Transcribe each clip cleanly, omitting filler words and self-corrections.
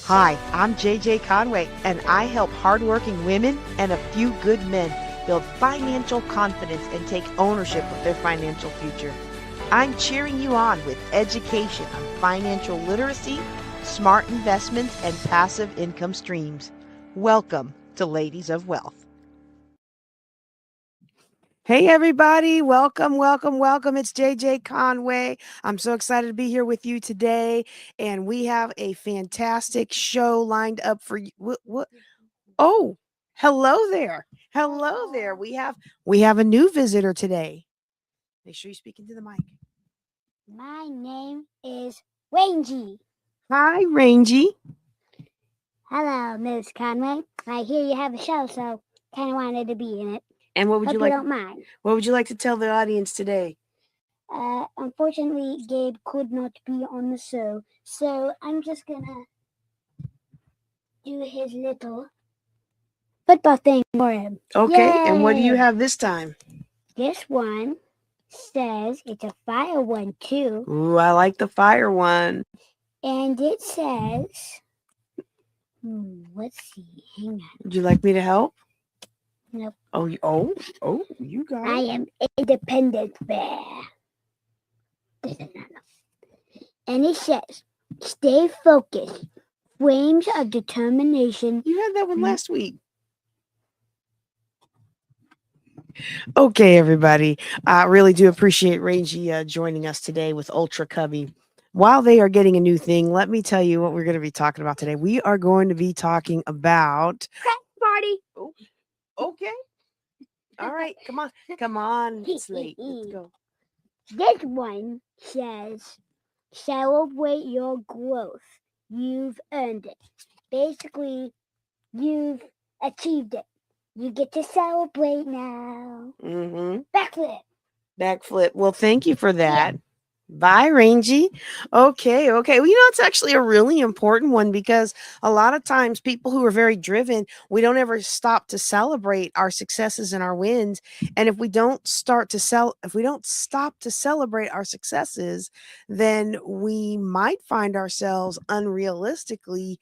Hi, I'm JJ Conway, and I help hardworking women and a few good men build financial confidence and take ownership of their financial future. I'm cheering you on with education on financial literacy, smart investments, and passive income streams. Welcome to Ladies of Wealth. Hey, everybody. Welcome, welcome, welcome. It's JJ Conway. I'm so excited to be here with you today. And we have a fantastic show lined up for you. What? Oh, hello there. Hello there. We have a new visitor today. Make sure you speak into the mic. My name is Rangy. Hi, Rangy. Hello, Miss Conway. I hear you have a show, so kind of wanted to be in it. And what would Hope you you like? don't mind. What would you like to tell the audience today? Unfortunately, Gabe could not be on the show, so I'm just gonna do his little football thing for him. Okay. And what do you Yay! have this time? This one says it's a fire one too, Ooh, I like the fire one. and it says, let's see, hang on. Would you like me to help? Nope. Oh, you got I it. am independent bear. This is not enough. And it says, stay focused. Flames of determination. You had that one last week. Okay, everybody. I really do appreciate Rangy joining us today with Ultra Cubby. While they are getting a new thing, let me tell you what we're going to be talking about today. We are going to be talking about Crack party. Oh, okay. All right. Come on. It's late. Let's go. This one says, celebrate your growth. You've earned it. Basically, you've achieved it. You get to celebrate now. Backflip. Well, thank you for that. Bye, Rangy. Okay. Well, it's actually a really important one because a lot of times people who are very driven, we don't ever stop to celebrate our successes and our wins. And if we don't stop to celebrate our successes, then we might find ourselves unrealistically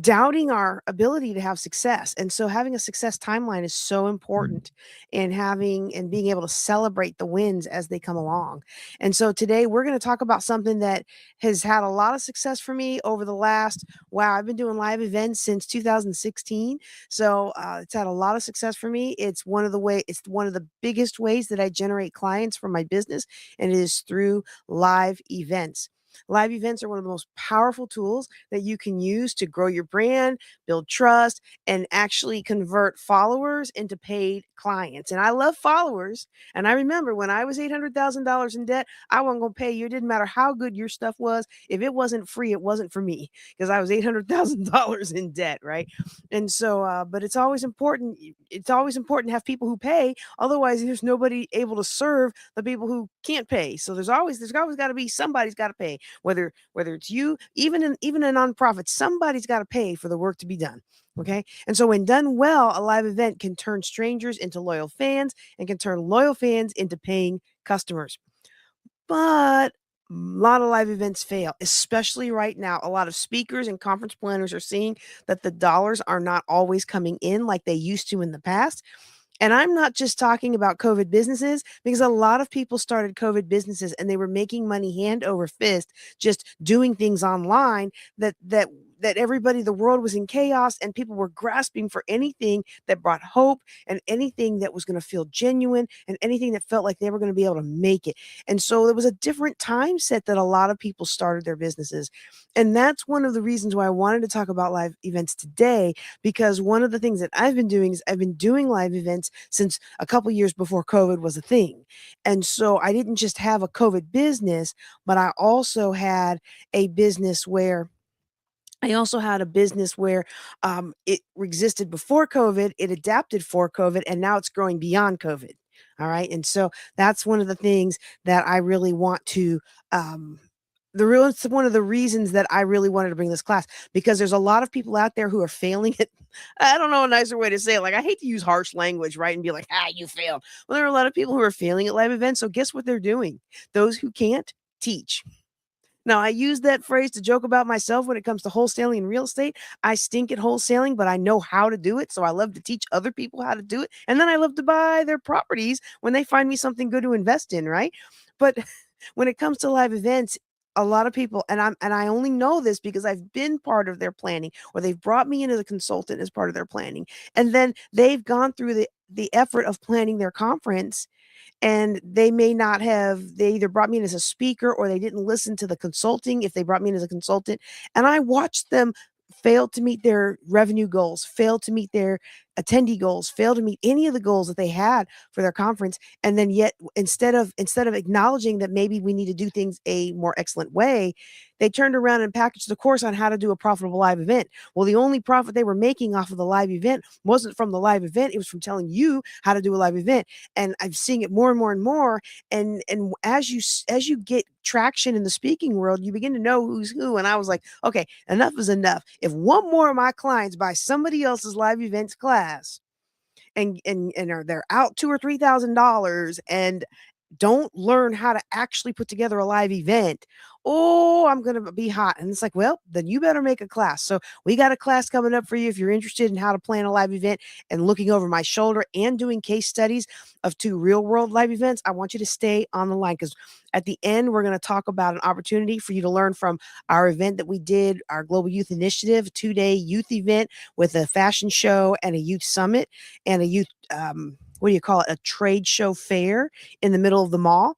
doubting our ability to have success. And so having a success timeline is so important in having and being able to celebrate the wins as they come along. And so today we're going to talk about something that has had a lot of success for me over the last, I've been doing live events since 2016. So it's had a lot of success for me. It's one of the biggest ways that I generate clients for my business, and it is through live events. Live events are one of the most powerful tools that you can use to grow your brand, build trust, and actually convert followers into paid clients. And I love followers. And I remember when I was $800,000 in debt, I wasn't going to pay you. It didn't matter how good your stuff was. If it wasn't free, it wasn't for me because I was $800,000 in debt, right? And so, but it's always important. It's always important to have people who pay. Otherwise, there's nobody able to serve the people who can't pay. So there's always got to be somebody's got to pay. Whether it's you, even a nonprofit, somebody's got to pay for the work to be done. Okay. And so when done well, a live event can turn strangers into loyal fans and can turn loyal fans into paying customers. But a lot of live events fail, especially right now. A lot of speakers and conference planners are seeing that the dollars are not always coming in like they used to in the past. And I'm not just talking about COVID businesses, because a lot of people started COVID businesses and they were making money hand over fist, just doing things online that everybody, the world was in chaos and people were grasping for anything that brought hope and anything that was going to feel genuine and anything that felt like they were going to be able to make it. And so there was a different time set that a lot of people started their businesses. And that's one of the reasons why I wanted to talk about live events today, because one of the things that I've been doing is I've been doing live events since a couple years before COVID was a thing. And so I didn't just have a COVID business, but I also had a business where it existed before COVID, it adapted for COVID, and now it's growing beyond COVID. All right. And so that's one of the things that I really want to it's one of the reasons that I really wanted to bring this class, because there's a lot of people out there who are failing it. I don't know a nicer way to say it. Like, I hate to use harsh language, right? And be like, you failed. Well, there are a lot of people who are failing at live events. So guess what they're doing? Those who can't teach. Now, I use that phrase to joke about myself when it comes to wholesaling and real estate. I stink at wholesaling, but I know how to do it. So I love to teach other people how to do it. And then I love to buy their properties when they find me something good to invest in, right? But when it comes to live events, a lot of people, and I only know this because I've been part of their planning, or they've brought me in as a consultant as part of their planning. And then they've gone through the effort of planning their conference, and they may not have, they either brought me in as a speaker or they didn't listen to the consulting if they brought me in as a consultant, and I watched them fail to meet their revenue goals, fail to meet their attendee goals, fail to meet any of the goals that they had for their conference. And then yet, instead of acknowledging that maybe we need to do things a more excellent way, they turned around and packaged the course on how to do a profitable live event. Well, the only profit they were making off of the live event wasn't from the live event, it was from telling you how to do a live event. And I'm seeing it more and more and more. And as you get traction in the speaking world, you begin to know who's who. And I was like, okay, enough is enough. If one more of my clients buy somebody else's live events class, and are they're out $2,000 or $3,000 and don't learn how to actually put together a live event, oh, I'm going to be hot. And it's like, well, then you better make a class. So we got a class coming up for you if you're interested in how to plan a live event and looking over my shoulder and doing case studies of 2 real world live events. I want you to stay on the line, because at the end, we're going to talk about an opportunity for you to learn from our event that we did, our Global Youth Initiative, 2-day youth event with a fashion show and a youth summit and a youth, what do you call it? A trade show fair in the middle of the mall.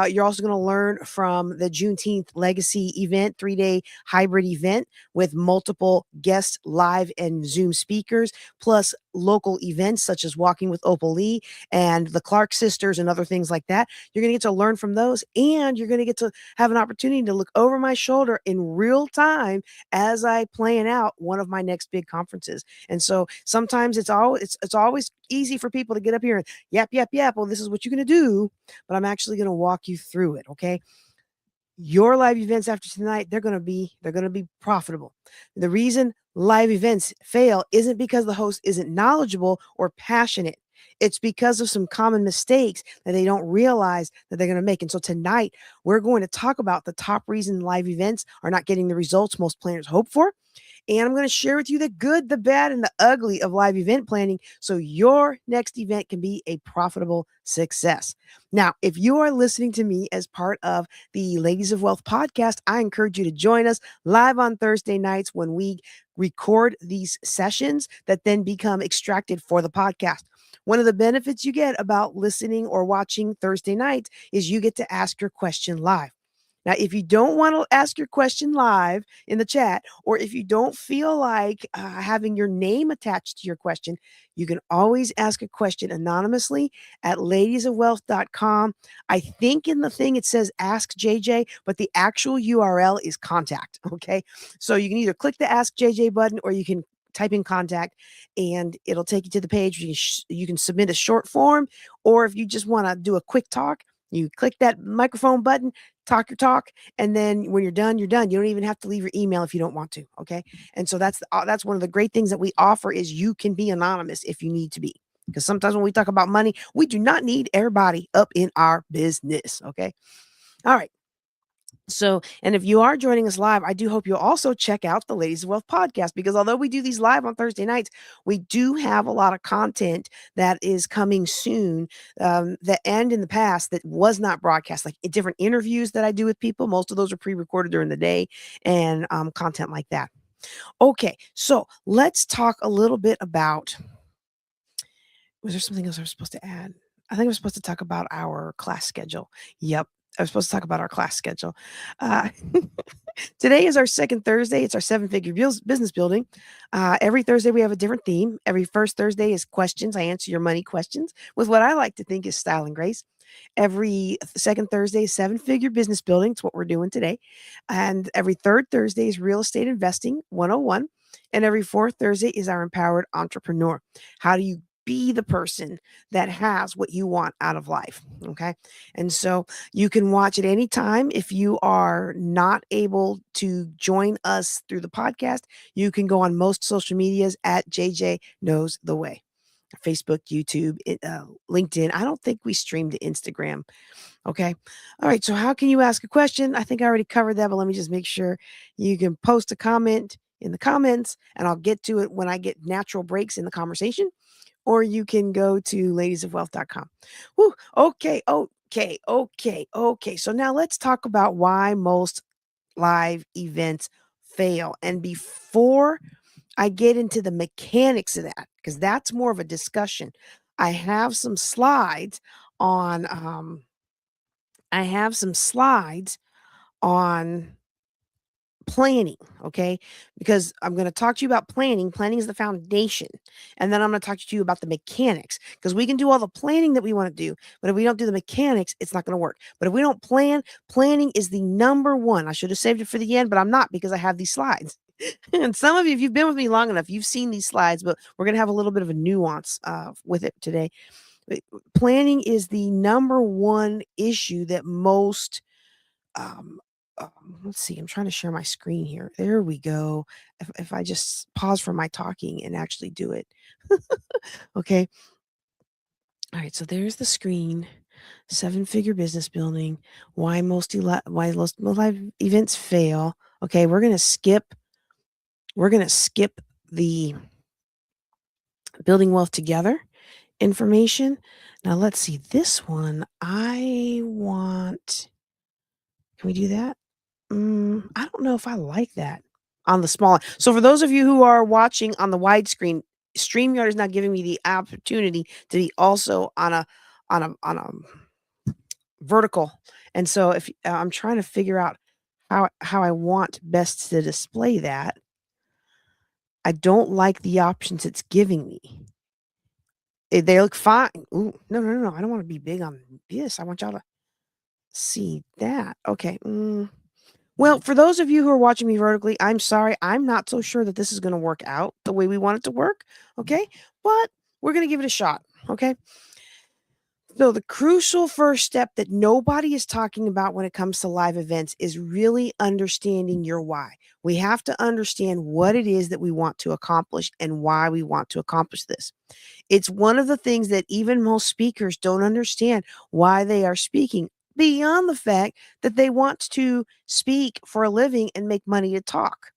You're also going to learn from the Juneteenth Legacy event, 3-day hybrid event with multiple guest live and Zoom speakers, plus local events such as Walking with Opal Lee and the Clark sisters and other things like that. You're going to get to learn from those, and you're going to get to have an opportunity to look over my shoulder in real time as I plan out one of my next big conferences. And so sometimes it's always easy for people to get up here and yap yap yap. Well, this is what you're going to do, but I'm actually going to walk you through it. Okay. Your live events after tonight, they're going to be profitable. The reason live events fail isn't because the host isn't knowledgeable or passionate. It's because of some common mistakes that they don't realize that they're going to make. And so tonight, we're going to talk about the top reason live events are not getting the results most planners hope for. And I'm going to share with you the good, the bad, and the ugly of live event planning so your next event can be a profitable success. Now, if you are listening to me as part of the Ladies of Wealth podcast, I encourage you to join us live on Thursday nights when we record these sessions that then become extracted for the podcast. One of the benefits you get about listening or watching Thursday nights is you get to ask your question live. Now, if you don't want to ask your question live in the chat, or if you don't feel like having your name attached to your question, you can always ask a question anonymously at ladiesofwealth.com. I think in the thing it says Ask JJ, but the actual URL is contact. Okay. So you can either click the Ask JJ button, or you can type in contact and it'll take you to the page. You can submit a short form, or if you just want to do a quick talk, you click that microphone button, talk your talk, and then when you're done, you're done. You don't even have to leave your email if you don't want to. Okay. And so that's one of the great things that we offer is you can be anonymous if you need to be. Because sometimes when we talk about money, we do not need everybody up in our business. Okay. All right. So, and if you are joining us live, I do hope you'll also check out the Ladies of Wealth podcast, because although we do these live on Thursday nights, we do have a lot of content that is coming soon, that and in the past that was not broadcast, like different interviews that I do with people. Most of those are pre-recorded during the day, and content like that. Okay, so let's talk a little bit about. Was there something else I was supposed to add? I think I was supposed to talk about our class schedule. Yep. I was supposed to talk about our class schedule. Uh, Today is our second Thursday. It's our 7-figure business building. Every Thursday, we have a different theme. Every first Thursday is questions. I answer your money questions with what I like to think is style and grace. Every second Thursday is 7-figure business building. It's what we're doing today. And every third Thursday is real estate investing 101. And every fourth Thursday is our empowered entrepreneur. How do you be the person that has what you want out of life? Okay. And so you can watch at any time. If you are not able to join us through the podcast, you can go on most social medias at JJ Knows the Way. Facebook, YouTube, LinkedIn. I don't think we stream to Instagram. Okay. All right. So, how can you ask a question? I think I already covered that, but let me just make sure. You can post a comment in the comments, and I'll get to it when I get natural breaks in the conversation. Or you can go to ladiesofwealth.com. Whew, okay, okay, okay, okay. So now let's talk about why most live events fail. And before I get into the mechanics of that, because that's more of a discussion, I have some slides on I have some slides on planning, okay? Because I'm going to talk to you about planning. Planning is the foundation. And then I'm going to talk to you about the mechanics because we can do all the planning that we want to do, but if we don't do the mechanics, it's not going to work. But if we don't plan, planning is the number one. I should have saved it for the end, but I'm not because I have these slides. And some of you, if you've been with me long enough, you've seen these slides, but we're going to have a little bit of a nuance with it today. Planning is the number one issue that most um, let's see, I'm trying to share my screen here. There we go. If I just pause from my talking and actually do it. Okay. All right. So there's the screen. Seven-figure business building. Why most live events fail. Okay, we're gonna skip. We're gonna skip the building wealth together information. Now let's see this one. I want. Can we do that? I don't know if I like that on the small. So for those of you who are watching on the widescreen, StreamYard is not giving me the opportunity to be also on a vertical. And so if I'm trying to figure out how I want best to display that, I don't like the options it's giving me. They look fine. Ooh, no. I don't want to be big on this. I want y'all to see that. Okay. Well, for those of you who are watching me vertically, I'm sorry. I'm not so sure that this is going to work out the way we want it to work. Okay. But we're going to give it a shot. Okay. So, the crucial first step that nobody is talking about when it comes to live events is really understanding your why. We have to understand what it is that we want to accomplish and why we want to accomplish this. It's one of the things that even most speakers don't understand why they are speaking, beyond the fact that they want to speak for a living and make money to talk.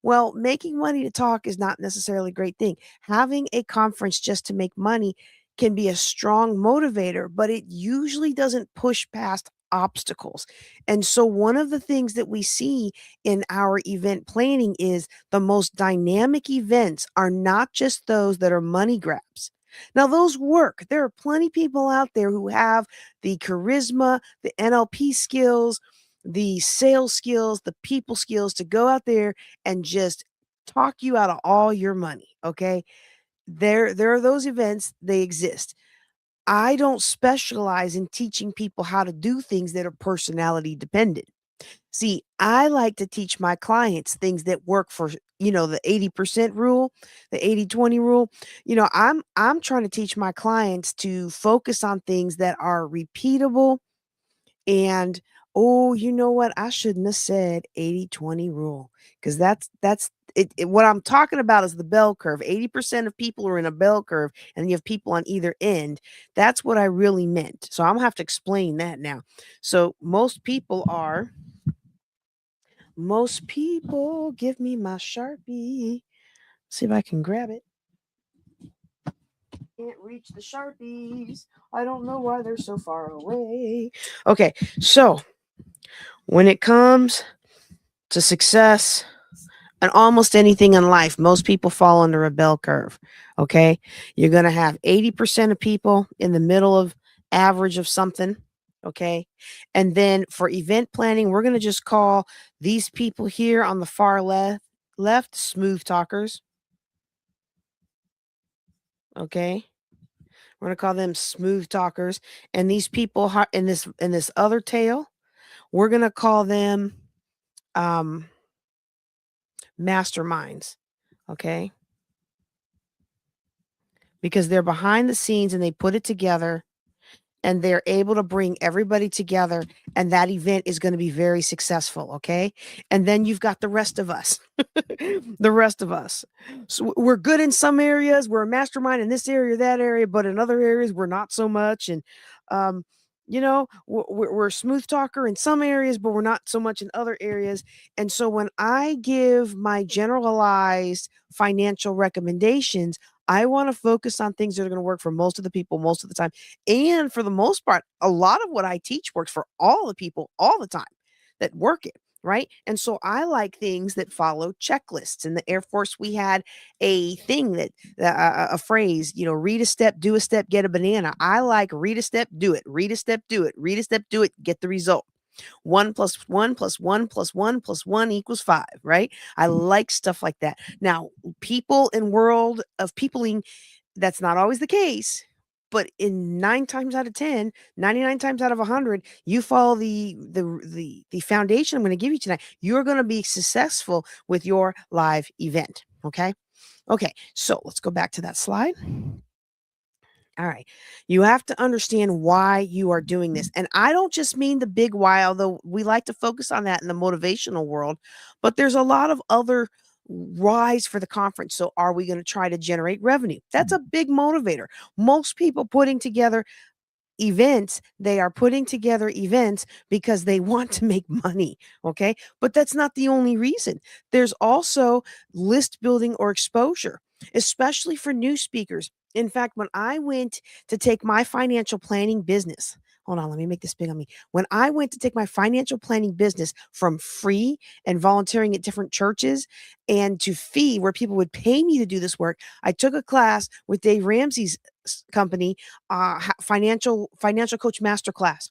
Well, making money to talk is not necessarily a great thing. Having a conference just to make money can be a strong motivator, but it usually doesn't push past obstacles. And so, one of the things that we see in our event planning is the most dynamic events are not just those that are money grabs. Now, those work. There are plenty of people out there who have the charisma, the NLP skills, the sales skills, the people skills to go out there and just talk you out of all your money, okay? There are those events, they exist. I don't specialize in teaching people how to do things that are personality dependent. See, I like to teach my clients things that work for, the 80% rule, the 80-20 rule. I'm trying to teach my clients to focus on things that are repeatable and oh, you know what? I shouldn't have said 80-20 rule because that's it. What I'm talking about is the bell curve. 80% of people are in a bell curve, and you have people on either end. That's what I really meant. So I'm gonna have to explain that now. So most people give me my Sharpie. See if I can grab it. Can't reach the Sharpies. I don't know why they're so far away. Okay, so when it comes to success and almost anything in life, most people fall under a bell curve. Okay. You're going to have 80% of people in the middle of average of something. Okay. And then for event planning, we're going to just call these people here on the far left smooth talkers. Okay. We're going to call them smooth talkers. And these people in this other tail, we're going to call them um, masterminds. Okay. Because they're behind the scenes and they put it together and they're able to bring everybody together, and that event is going to be very successful. Okay. And then you've got the rest of us. The rest of us. So we're good in some areas. We're a mastermind in this area, that area, but in other areas, we're not so much. And, we're a smooth talker in some areas, but we're not so much in other areas. And so when I give my generalized financial recommendations, I want to focus on things that are going to work for most of the people most of the time. And for the most part, a lot of what I teach works for all the people all the time that work it. Right. And so I like things that follow checklists. In the Air Force, we had a thing that a phrase, read a step, do a step, get a banana. I like read a step, do it, read a step, do it, read a step, do it, get the result. 1 + 1 + 1 + 1 equals 5, right? I like stuff like that. Now, people in world of peopling, that's not always the case. But in 9 times out of 10, 99 times out of 100, you follow the foundation I'm going to give you tonight. You're going to be successful with your live event. Okay. Okay. So let's go back to that slide. All right. You have to understand why you are doing this. And I don't just mean the big why, although we like to focus on that in the motivational world, but there's a lot of other whys for the conference. So, are we going to try to generate revenue? That's a big motivator. Most people putting together events, they are putting together events because they want to make money. Okay. But that's not the only reason. There's also list building or exposure, especially for new speakers. In fact, when I went to take my financial planning business, hold on, let me make this big on me. When I went to take my financial planning business from free and volunteering at different churches and to fee, where people would pay me to do this work, I took a class with Dave Ramsey's company, financial coach masterclass.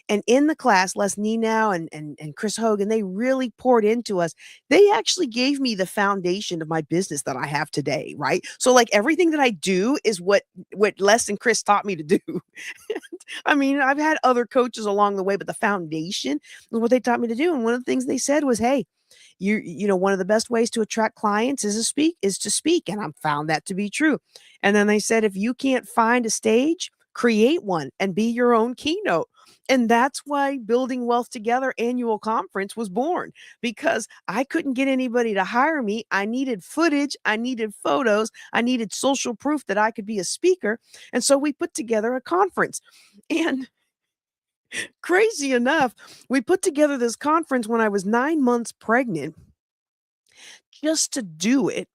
And in the class, Les Ninow and Chris Hogan, they really poured into us. They actually gave me the foundation of my business that I have today, right? So like everything that I do is what Les and Chris taught me to do. I mean, I've had other coaches along the way, but the foundation is what they taught me to do. And one of the things they said was, hey, one of the best ways to attract clients is to speak, and I've found that to be true. And then they said, if you can't find a stage, create one and be your own keynote. And that's why Building Wealth Together annual conference was born, because I couldn't get anybody to hire me. I needed footage, I needed photos, I needed social proof that I could be a speaker. And so we put together a conference. And crazy enough, we put together this conference when I was 9 months pregnant just to do it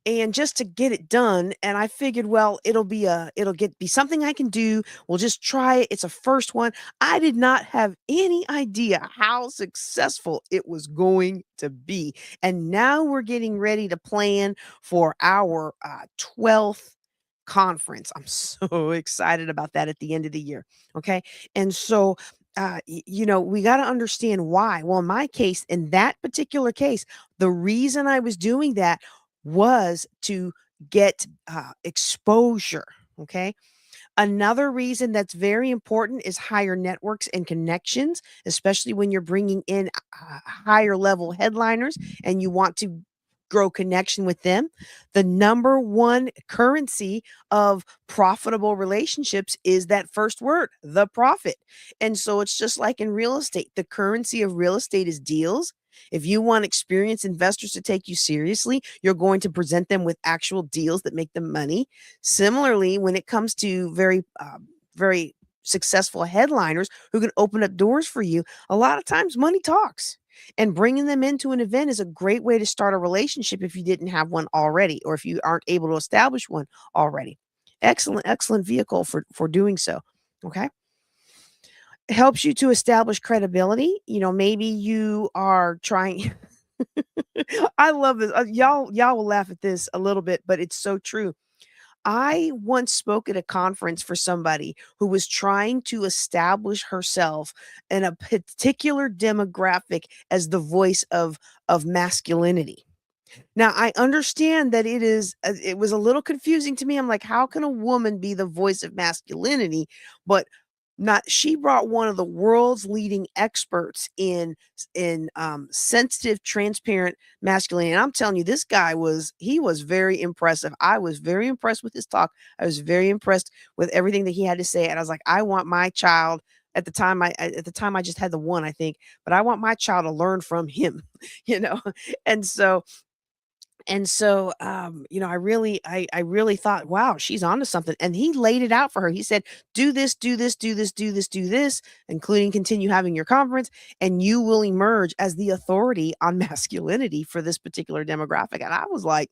and just to get it done. And I figured, well, it'll be something I can do. We'll just try it. It's a first one. I did not have any idea how successful it was going to be. And now we're getting ready to plan for our 12th conference. I'm so excited about that at the end of the year. Okay. And so we got to understand why. Well, in my case, in that particular case, the reason I was doing that was to get exposure. Okay. Another reason that's very important is higher networks and connections, especially when you're bringing in higher level headliners and you want to grow connection with them. The number one currency of profitable relationships is that first word, the profit. And so it's just like in real estate. The currency of real estate is deals. If you want experienced investors to take you seriously, you're going to present them with actual deals that make them money. Similarly, when it comes to very successful headliners who can open up doors for you, a lot of times money talks. And bringing them into an event is a great way to start a relationship if you didn't have one already, or if you aren't able to establish one already. Excellent, excellent vehicle for doing so. Okay. It helps you to establish credibility. Maybe you are trying. I love this. Y'all will laugh at this a little bit, but it's so true. I once spoke at a conference for somebody who was trying to establish herself in a particular demographic as the voice of masculinity. Now, I understand that it was a little confusing to me. I'm like, how can a woman be the voice of masculinity? But Not she brought one of the world's leading experts in sensitive, transparent masculinity, and I'm telling you, this guy was very impressive. I was very impressed with his talk. I was very impressed with everything that he had to say, and I was like, "I want my child." At the time, I just had the one, I think, but I want my child to learn from him, you know? And I really thought, wow, she's onto something. And he laid it out for her. He said, do this, do this, do this, do this, do this, including continue having your conference, and you will emerge as the authority on masculinity for this particular demographic. And I was like,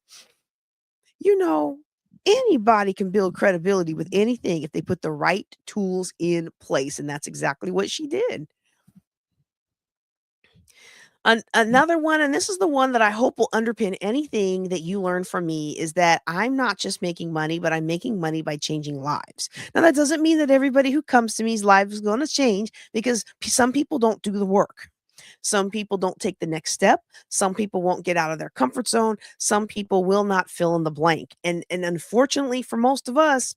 you know, anybody can build credibility with anything if they put the right tools in place. And that's exactly what she did. Another one, and this is the one that I hope will underpin anything that you learn from me, is that I'm not just making money, but I'm making money by changing lives. Now, that doesn't mean that everybody who comes to me's life is going to change because some people don't do the work. Some people don't take the next step. Some people won't get out of their comfort zone. Some people will not fill in the blank. And unfortunately for most of us,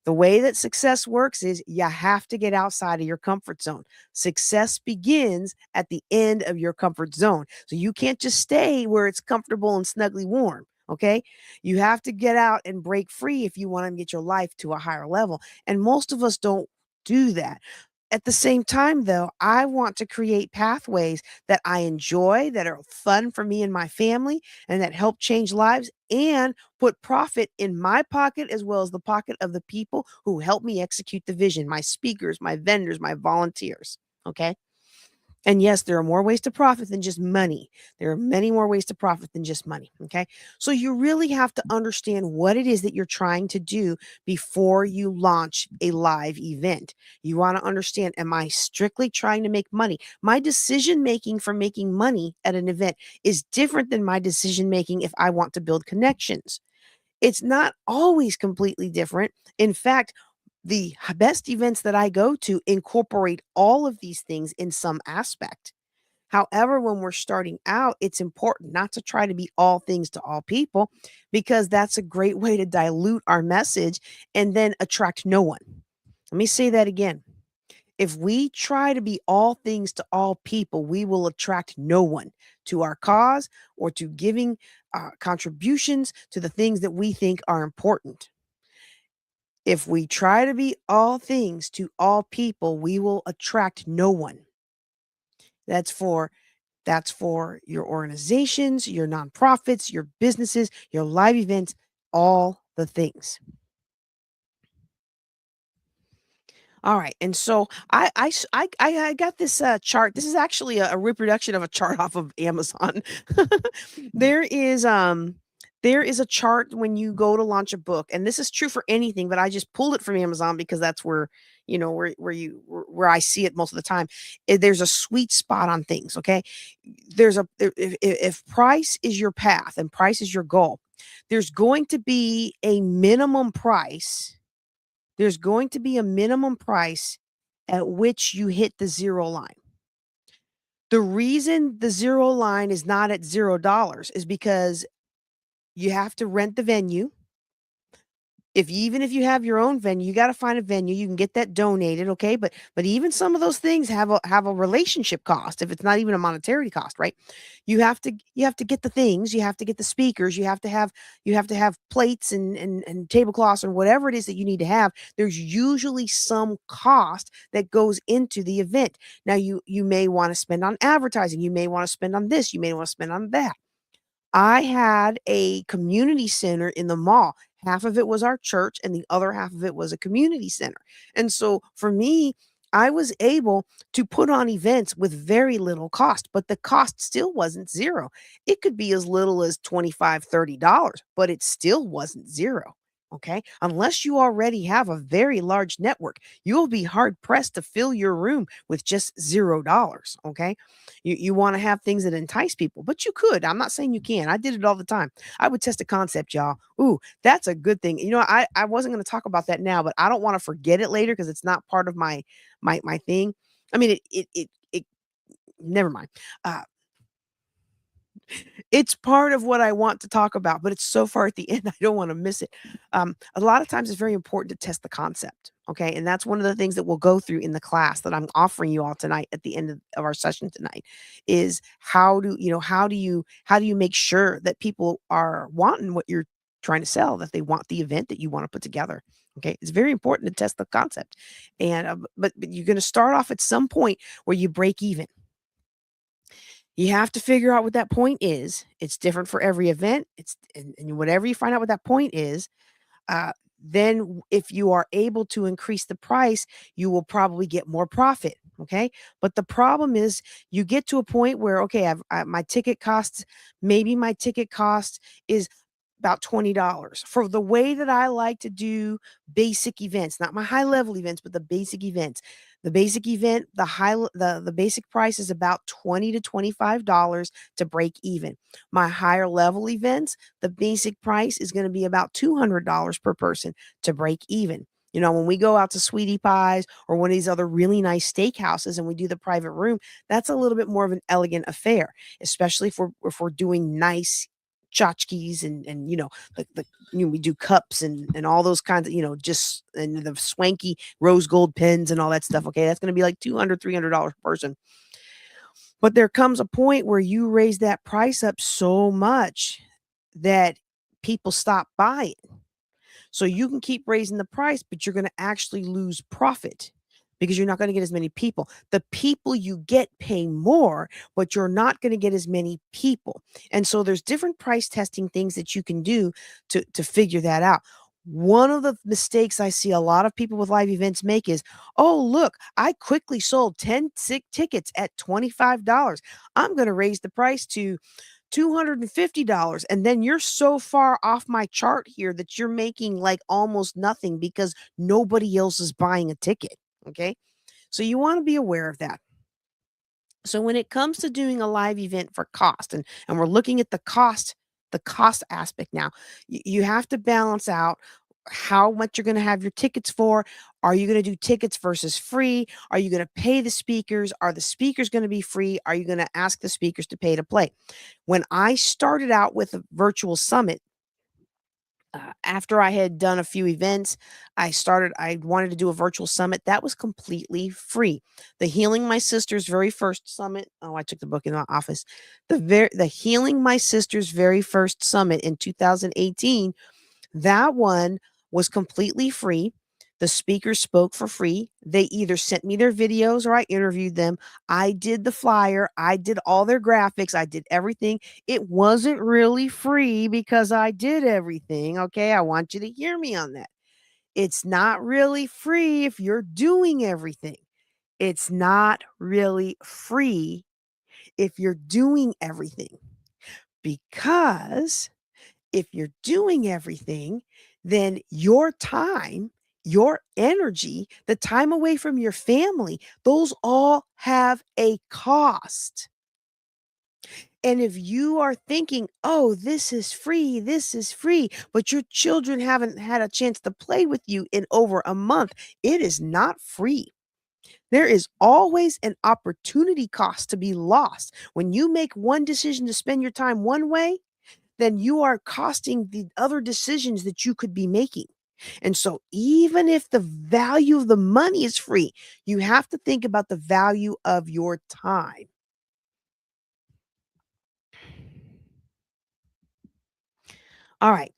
the way that success works is you have to get outside of your comfort zone. Success begins at the end of your comfort zone. So you can't just stay where it's comfortable and snugly warm. Okay. You have to get out and break free if you want to get your life to a higher level. And most of us don't do that. At the same time, though, I want to create pathways that I enjoy, that are fun for me and my family, and that help change lives and put profit in my pocket as well as the pocket of the people who help me execute the vision, my speakers, my vendors, my volunteers. Okay. And yes, there are more ways to profit than just money. There are many more ways to profit than just money. Okay. So you really have to understand what it is that you're trying to do before you launch a live event. You want to understand, am I strictly trying to make money? My decision making for making money at an event is different than my decision making if I want to build connections. It's not always completely different. In fact, the best events that I go to incorporate all of these things in some aspect. However, when we're starting out, it's important not to try to be all things to all people because that's a great way to dilute our message and then attract no one. Let me say that again. If we try to be all things to all people, we will attract no one to our cause or to giving contributions to the things that we think are important. If we try to be all things to all people, we will attract no one. That's for that's for your organizations, your nonprofits, your businesses, your live events, all the things. All right, and so I got this chart. This is actually a reproduction of a chart off of Amazon. there is um there is a chart when you go to launch a book, and this is true for anything, but I just pulled it from Amazon because that's where where I see it most of the time. There's a sweet spot on things. Okay, if price is your path and price is your goal, there's going to be a minimum price there's going to be a minimum price at which you hit the 0 line. The reason the 0 line is not at $0 is because you have to rent the venue. Even if you have your own venue, you gotta find a venue, you can get that donated, okay? But even some of those things have a relationship cost if it's not even a monetary cost, right? You have to get the things, you have to get the speakers, you have to have plates and tablecloths or whatever it is that you need to have. There's usually some cost that goes into the event. Now you may wanna spend on advertising, you may wanna spend on this, you may wanna spend on that. I had a community center in the mall. Half of it was our church and the other half of it was a community center. And so for me, I was able to put on events with very little cost, but the cost still wasn't zero. It could be as little as $25, $30, but it still wasn't zero. Okay. Unless you already have a very large network, you'll be hard pressed to fill your room with just $0. Okay. You wanna have things that entice people, but you could. I'm not saying you can. I did it all the time. I would test a concept, y'all. Ooh, that's a good thing. I wasn't gonna talk about that now, but I don't wanna forget it later because it's not part of my thing. I mean, it never mind. Uh, It's part of what I want to talk about, but it's so far at the end, I don't wanna miss it. A lot of times it's very important to test the concept, okay? And that's one of the things that we'll go through in the class that I'm offering you all tonight at the end of our session tonight is how do you make sure that people are wanting what you're trying to sell, that they want the event that you wanna put together, okay? It's very important to test the concept. And, but you're gonna start off at some point where you break even. You have to figure out what that point is. It's different for every event. And whatever you find out what that point is, uh, then if you are able to increase the price, you will probably get more profit. Okay. But the problem is you get to a point where, okay, my ticket costs, maybe my ticket cost is about $20 for the way that I like to do basic events, not my high level events, but the basic events. The basic event, the basic price is about $20 to $25 to break even. My higher level events, the basic price is going to be about $200 per person to break even. You know, when we go out to Sweetie Pies or one of these other really nice steakhouses and we do the private room, that's a little bit more of an elegant affair, especially if we're doing nice tchotchkes and we do cups and all those kinds of, just and the swanky rose gold pens and all that stuff. Okay, that's going to be like $200 $300 per person. But there comes a point where you raise that price up so much that people stop buying. So you can keep raising the price, but you're going to actually lose profit because you're not going to get as many people. The people you get pay more, but you're not going to get as many people. And so there's different price testing things that you can do to figure that out. One of the mistakes I see a lot of people with live events make is, oh, look, I quickly sold 10 sick tickets at $25. I'm going to raise the price to $250, and then you're so far off my chart here that you're making like almost nothing because nobody else is buying a ticket. Okay. So you want to be aware of that. So when it comes to doing a live event for cost, and we're looking at the cost aspect now, you have to balance out how much you're going to have your tickets for. Are you going to do tickets versus free? Are you going to pay the speakers? Are the speakers going to be free? Are you going to ask the speakers to pay to play? When I started out with a virtual summit, after I had done a few events, I wanted to do a virtual summit that was completely free. The Healing My Sister's very first summit. Oh, I took the book in my office. The Healing My Sister's very first summit in 2018, that one was completely free. The speakers spoke for free. They either sent me their videos or I interviewed them. I did the flyer. I did all their graphics. I did everything. It wasn't really free because I did everything. Okay. I want you to hear me on that. It's not really free if you're doing everything. It's not really free if you're doing everything because if you're doing everything, then your time, your energy, the time away from your family, those all have a cost. And if you are thinking, oh, this is free, but your children haven't had a chance to play with you in over a month, it is not free. There is always an opportunity cost to be lost. When you make one decision to spend your time one way, then you are costing the other decisions that you could be making. And so, even if the value of the money is free, you have to think about the value of your time. All right.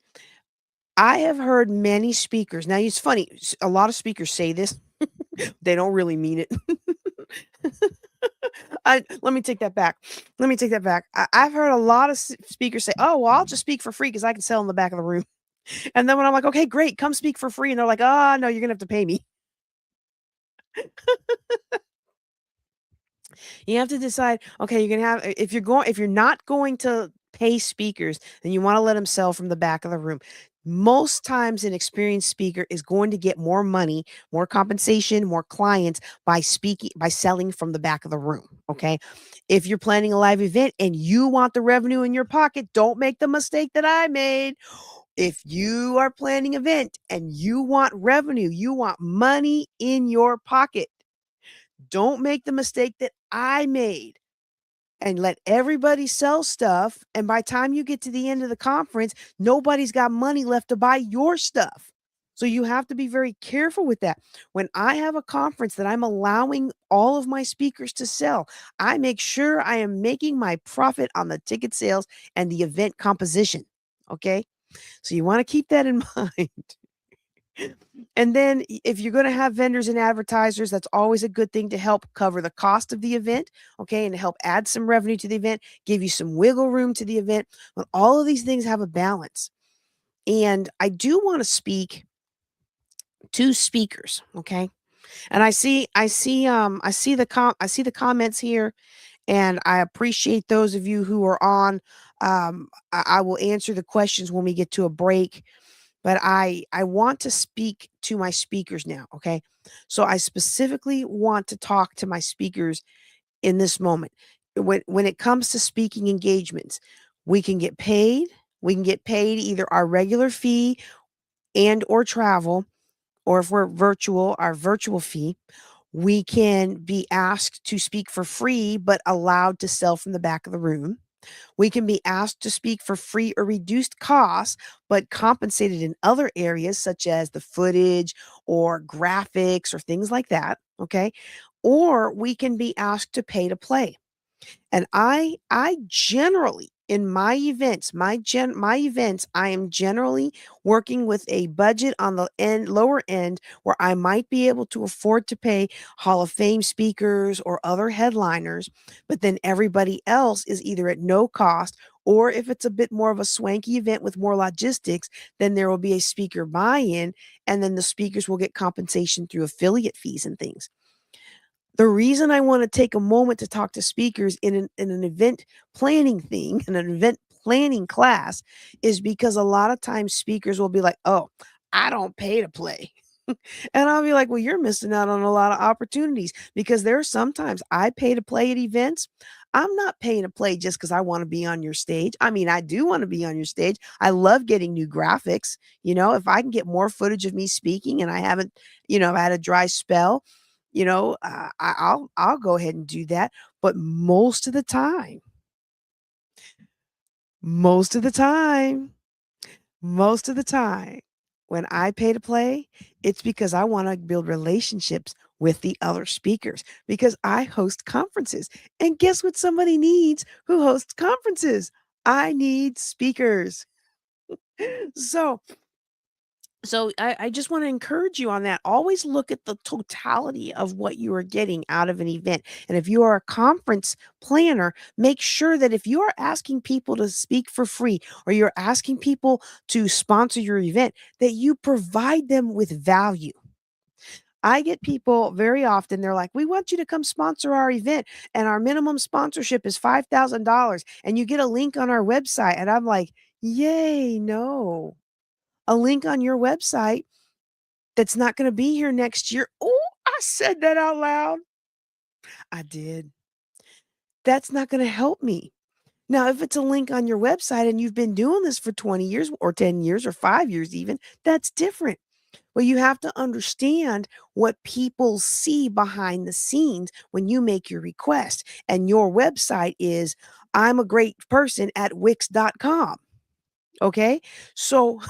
I have heard many speakers. Now, it's funny. A lot of speakers say this, they don't really mean it. Let me take that back. Let me take that back. I've heard a lot of speakers say, oh, well, I'll just speak for free because I can sell in the back of the room. And then when I'm like, okay, great, come speak for free. And they're like, oh, no, you're going to have to pay me. You have to decide, okay, you're gonna have if you're not going to pay speakers, then you want to let them sell from the back of the room. Most times an experienced speaker is going to get more money, more compensation, more clients by selling from the back of the room. Okay. If you're planning a live event and you want the revenue in your pocket, don't make the mistake that I made. If you are planning an event and you want revenue, you want money in your pocket, don't make the mistake that I made. and let everybody sell stuff. And by the time you get to the end of the conference, nobody's got money left to buy your stuff. So you have to be very careful with that. When I have a conference that I'm allowing all of my speakers to sell, I make sure I am making my profit on the ticket sales and the event composition. Okay. So you want to keep that in mind. And then if you're going to have vendors and advertisers, that's always a good thing to help cover the cost of the event, okay, and to help add some revenue to the event, give you some wiggle room to the event. But all of these things have a balance. And I do want to speak to speakers, okay? And I see the comments here, and I appreciate those of you who are on. I will answer the questions when we get to a break. But I want to speak to my speakers now, okay? So I specifically want to talk to my speakers in this moment. When it comes to speaking engagements, we can get paid. We can get paid either our regular fee and or travel, or if we're virtual, our virtual fee. We can be asked to speak for free, but allowed to sell from the back of the room. We can be asked to speak for free or reduced costs, but compensated in other areas such as the footage or graphics or things like that. Okay. Or we can be asked to pay to play. And I generally in my events, I am generally working with a budget on the lower end where I might be able to afford to pay Hall of Fame speakers or other headliners, but then everybody else is either at no cost, or if it's a bit more of a swanky event with more logistics, then there will be a speaker buy-in, and then the speakers will get compensation through affiliate fees and things. The reason I wanna take a moment to talk to speakers in an event planning thing, in an event planning class, is because a lot of times speakers will be like, "Oh, I don't pay to play." And I'll be like, "Well, you're missing out on a lot of opportunities," because there are sometimes I pay to play at events. I'm not paying to play just because I wanna be on your stage. I mean, I do wanna be on your stage. I love getting new graphics, if I can get more footage of me speaking and I haven't, I've had a dry spell, I'll go ahead and do that. But most of the time, most of the time, when I pay to play, it's because I want to build relationships with the other speakers because I host conferences. And guess what somebody needs who hosts conferences? I need speakers. So so I just want to encourage you on that. Always look at the totality of what you are getting out of an event. And if you are a conference planner, make sure that if you are asking people to speak for free or you're asking people to sponsor your event, that you provide them with value. I get people very often, they're like, we want you to come sponsor our event, and our minimum sponsorship is $5,000. And you get a link on our website. And I'm like, yay, no. A link on your website that's not gonna be here next year. Oh, I said that out loud. I did. That's not gonna help me. Now, if it's a link on your website and you've been doing this for 20 years or 10 years or 5 years even, that's different. Well, you have to understand what people see behind the scenes when you make your request. And your website is I'm a great person at Wix.com. Okay? So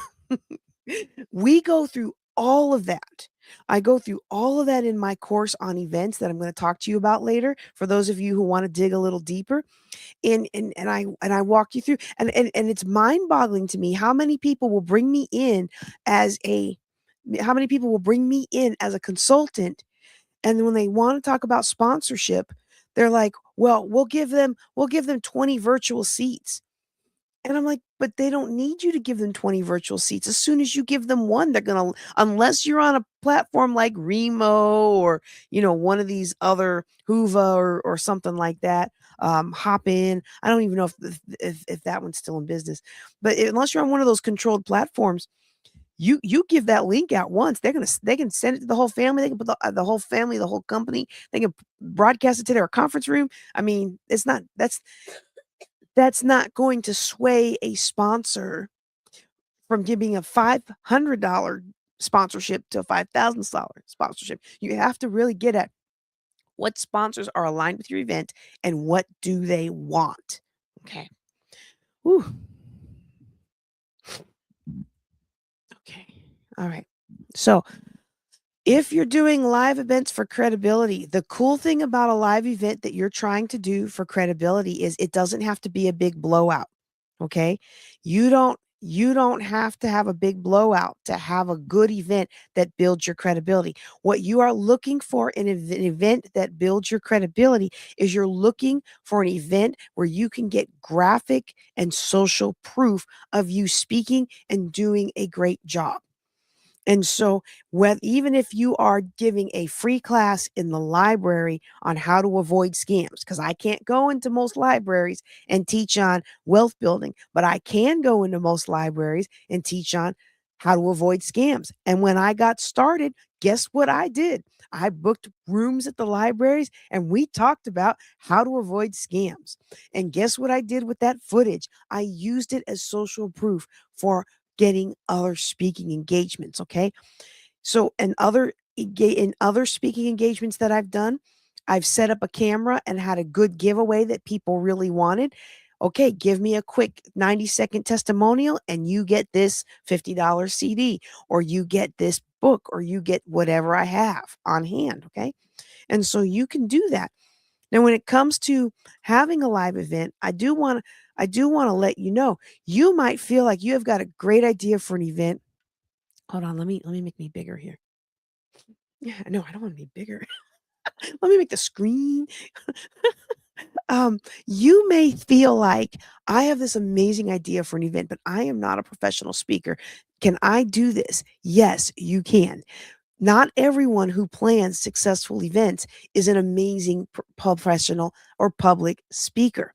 we go through all of that. I go through all of that in my course on events that I'm going to talk to you about later for those of you who want to dig a little deeper. And I walk you through, and it's mind-boggling to me how many people will bring me in as a how many people will bring me in as a consultant, and then when they want to talk about sponsorship, they're like, "Well, we'll give them 20 virtual seats." And I'm like, "But they don't need you to give them 20 virtual seats. As soon as you give them 1, they're gonna unless you're on a platform like Remo or, one of these other Hoova or something like that, Hopin. I don't even know if that one's still in business. But unless you're on one of those controlled platforms, you give that link out once, they can send it to the whole family, they can put the whole family, the whole company, they can broadcast it to their conference room. I mean, that's not going to sway a sponsor from giving a $500 sponsorship to a $5,000 sponsorship. You have to really get at What sponsors are aligned with your event and what do they want? Okay. Whew. Okay. All right. So, if you're doing live events for credibility, the cool thing about a live event that you're trying to do for credibility is it doesn't have to be a big blowout. Okay? You don't have to have a big blowout to have a good event that builds your credibility. What you are looking for in an event that builds your credibility is you're looking for an event where you can get graphic and social proof of you speaking and doing a great job. And so, even if you are giving a free class in the library on how to avoid scams, because I can't go into most libraries and teach on wealth building, but I can go into most libraries and teach on how to avoid scams. And when I got started, guess what I did? I booked rooms at the libraries and we talked about how to avoid scams. And guess what I did with that footage? I used it as social proof for getting other speaking engagements, okay? So in other speaking engagements that I've done, I've set up a camera and had a good giveaway that people really wanted. Okay, give me a quick 90-second testimonial and you get this $50 CD or you get this book or you get whatever I have on hand, okay? And so you can do that. Now, when it comes to having a live event, I do want to let you know, you might feel like you have got a great idea for an event. Hold on, let me make me bigger here. Yeah, no, I don't want to be bigger. Let me make the screen. You may feel like I have this amazing idea for an event, but I am not a professional speaker. Can I do this? Yes, you can. Not everyone who plans successful events is an amazing professional or public speaker.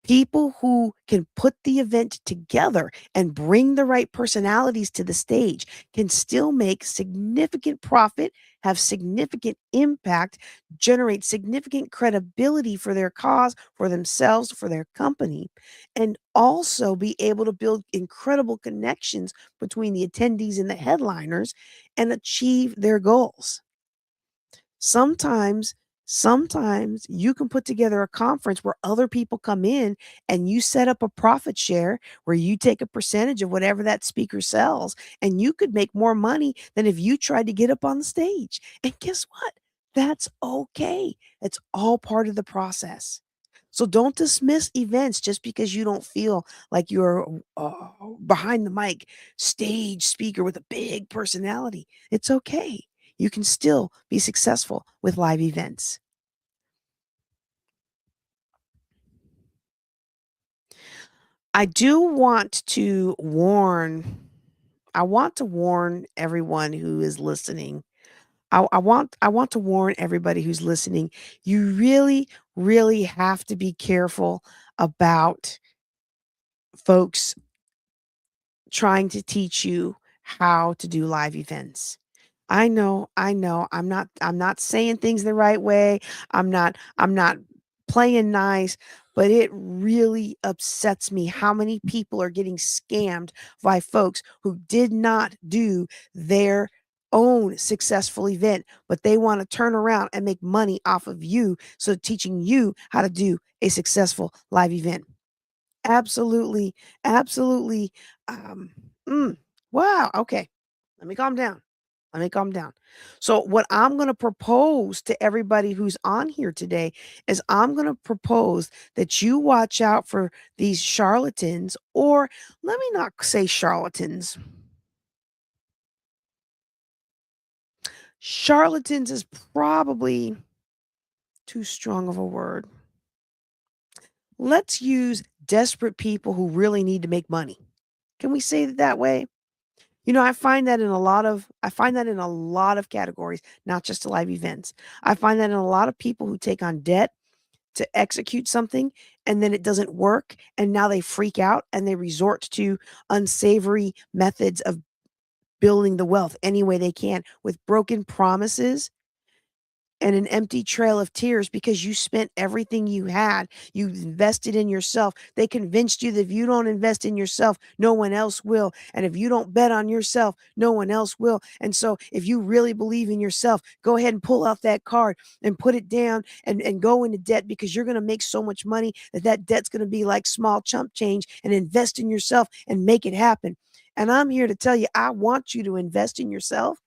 People who can put the event together and bring the right personalities to the stage can still make significant profit, have significant impact, generate significant credibility for their cause, for themselves, for their company, and also be able to build incredible connections between the attendees and the headliners and achieve their goals. Sometimes sometimes you can put together a conference where other people come in and you set up a profit share where you take a percentage of whatever that speaker sells, and you could make more money than if you tried to get up on the stage. And guess what? That's okay. It's all part of the process. So don't dismiss events just because you don't feel like you're behind the mic stage speaker with a big personality. It's okay. You can still be successful with live events. I do want to warn I want to warn everyone who is listening. I want to warn everybody who's listening. You really, really have to be careful about folks trying to teach you how to do live events. I know. I'm not saying things the right way. I'm not playing nice, but it really upsets me how many people are getting scammed by folks who did not do their own successful event, but they want to turn around and make money off of you, so teaching you how to do a successful live event. Absolutely, absolutely, um, mm, wow, okay. Let me calm down. Let me calm down. So what I'm gonna propose to everybody who's on here today is I'm gonna propose that you watch out for these charlatans, or let me not say charlatans. Charlatans is probably too strong of a word. Let's use desperate people who really need to make money. Can we say it that way? I find that in a lot of categories, not just live events. I find that in a lot of people who take on debt to execute something and then it doesn't work and now they freak out and they resort to unsavory methods of building the wealth any way they can with broken promises. and an empty trail of tears because you spent everything you had. You invested in yourself. They convinced you that if you don't invest in yourself, no one else will. And if you don't bet on yourself, no one else will. And so if you really believe in yourself, go ahead and pull out that card and put it down and go into debt because you're going to make so much money that that debt's going to be like small chump change, and invest in yourself and make it happen. And I'm here to tell you, I want you to invest in yourself,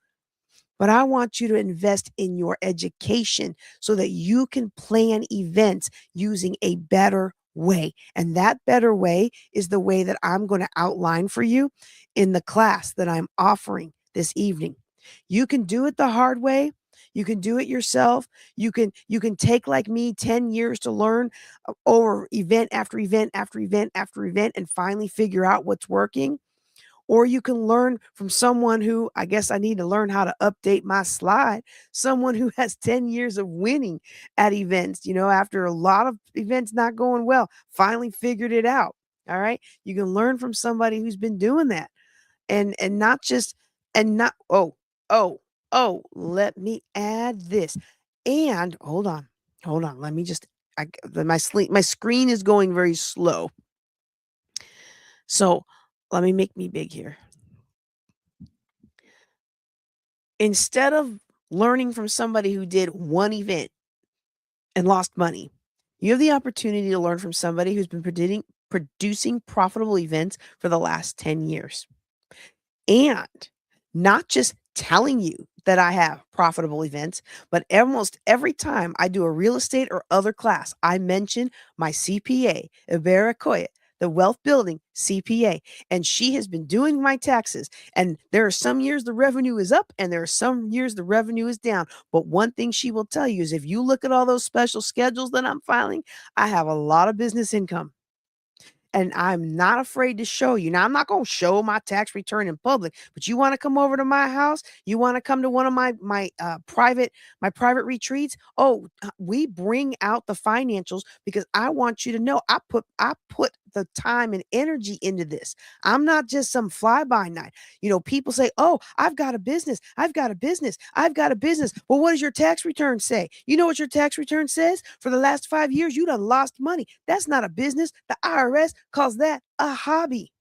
but I want you to invest in your education so that you can plan events using a better way. And that better way is the way that I'm going to outline for you in the class that I'm offering this evening. You can do it the hard way. You can do it yourself. You can take like me 10 years to learn over event after event after event after event and finally figure out what's working. Or you can learn from someone who, I guess I need to learn how to update my slide, someone who has 10 years of winning at events, after a lot of events not going well, finally figured it out. All right. You can learn from somebody who's been doing that, and not just, and not, oh, let me add this. And hold on. Let me just, my screen is going very slow. So let me make me big here. Instead of learning from somebody who did one event and lost money, you have the opportunity to learn from somebody who's been producing profitable events for the last 10 years. And not just telling you that I have profitable events, but almost every time I do a real estate or other class, I mention my CPA, Iberakoya, the wealth building CPA. And she has been doing my taxes. And there are some years the revenue is up and there are some years the revenue is down. But one thing she will tell you is if you look at all those special schedules that I'm filing, I have a lot of business income. And I'm not afraid to show you. Now, I'm not going to show my tax return in public, but you want to come over to my house? You want to come to one of my private retreats? Oh, we bring out the financials because I want you to know I put the time and energy into this. I'm not just some fly by night. People say, "Oh, I've got a business. I've got a business. I've got a business." Well, what does your tax return say? You know what your tax return says? For the last 5 years, you done lost money. That's not a business. The IRS calls that a hobby.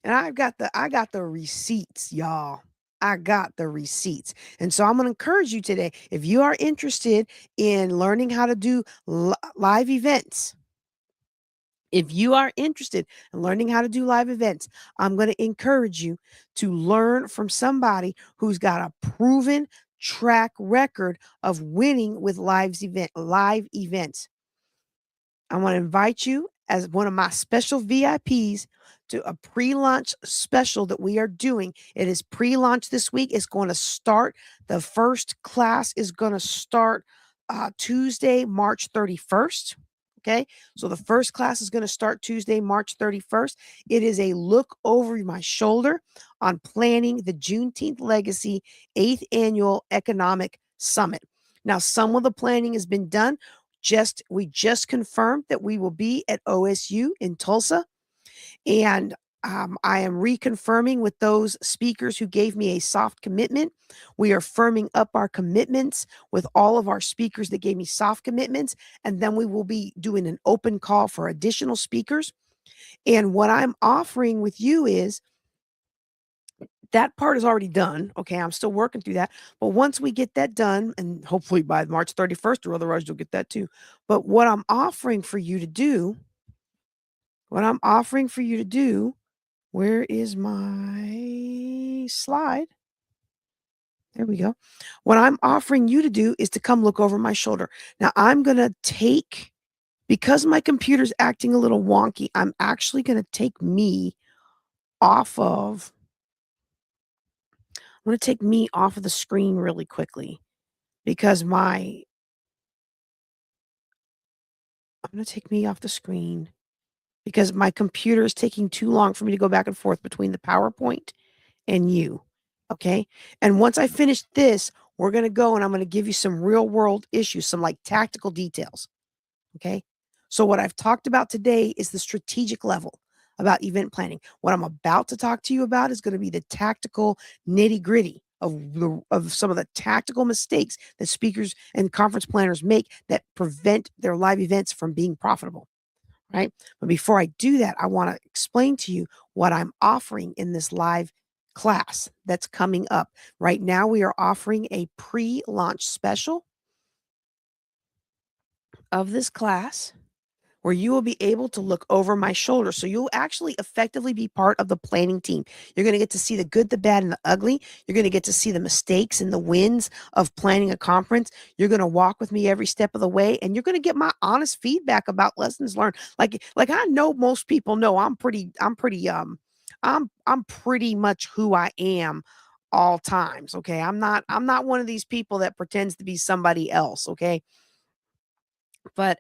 And I got the receipts, y'all. I got the receipts. And so I'm going to encourage you today, if you are interested in learning how to do live events, if you are interested in learning how to do live events, I'm going to encourage you to learn from somebody who's got a proven track record of winning with live events. I want to invite you as one of my special VIPs to a pre-launch special that we are doing. It is pre-launch this week. It's going to start. The first class is going to start Tuesday, March 31st. Okay. So the first class is going to start Tuesday, March 31st. It is a look over my shoulder on planning the Juneteenth Legacy 8th Annual Economic Summit. Now, some of the planning has been done. We just confirmed that we will be at OSU in Tulsa, and I am reconfirming with those speakers who gave me a soft commitment. We are firming up our commitments with all of our speakers that gave me soft commitments, and then we will be doing an open call for additional speakers. And what I'm offering with you is that part is already done. Okay, I'm still working through that. But once we get that done, and hopefully by March 31st, or otherwise you'll get that too. But what I'm offering for you to do, where is my slide? There we go. What I'm offering you to do is to come look over my shoulder. Now I'm going to take, because my computer's acting a little wonky, I'm actually going to take me off of I'm going to take me off of the screen really quickly because I'm going to take me off the screen because my computer is taking too long for me to go back and forth between the PowerPoint and you. Okay. And once I finish this, we're going to go and I'm going to give you some real world issues, some like tactical details. Okay. So what I've talked about today is the strategic level about event planning. What I'm about to talk to you about is going to be the tactical nitty gritty. of some of the tactical mistakes that speakers and conference planners make that prevent their live events from being profitable, right? But before I do that, I want to explain to you what I'm offering in this live class that's coming up. Right now, we are offering a pre-launch special of this class where you will be able to look over my shoulder. So you'll actually effectively be part of the planning team. You're going to get to see the good, the bad, and the ugly. You're going to get to see the mistakes and the wins of planning a conference. You're going to walk with me every step of the way, and you're going to get my honest feedback about lessons learned. Like I know most people know I'm pretty much who I am all times. Okay. I'm not one of these people that pretends to be somebody else. Okay. But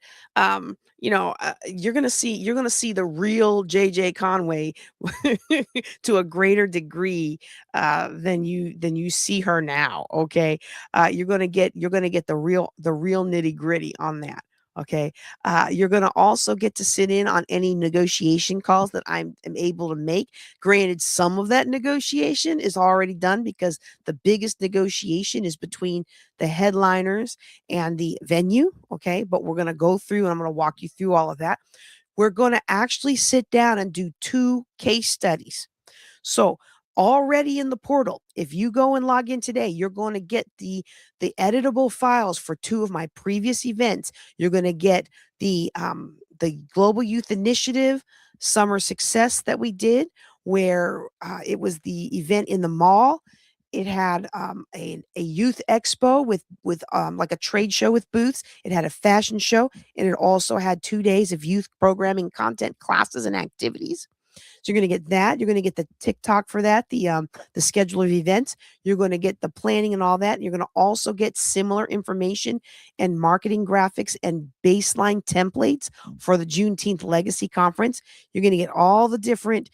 you're gonna see the real JJ Conway to a greater degree than you see her now. Okay, you're gonna get the real nitty gritty on that. Okay, you're gonna also get to sit in on any negotiation calls that am able to make. Granted, some of that negotiation is already done because the biggest negotiation is between the headliners and the venue. Okay. But we're going to go through and I'm going to walk you through all of that. We're going to actually sit down and do 2 case studies. So, already in the portal, if you go and log in today, you're going to get the editable files for 2 of my previous events. You're going to get the Global Youth Initiative Summer Success that we did, where it was the event in the mall. It had a youth expo with like a trade show with booths. It had a fashion show, and it also had 2 days of youth programming, content, classes, and activities. So you're going to get that. You're going to get the TikTok for that, the schedule of events. You're going to get the planning and all that. You're going to also get similar information and marketing graphics and baseline templates for the Juneteenth Legacy Conference. You're going to get all the different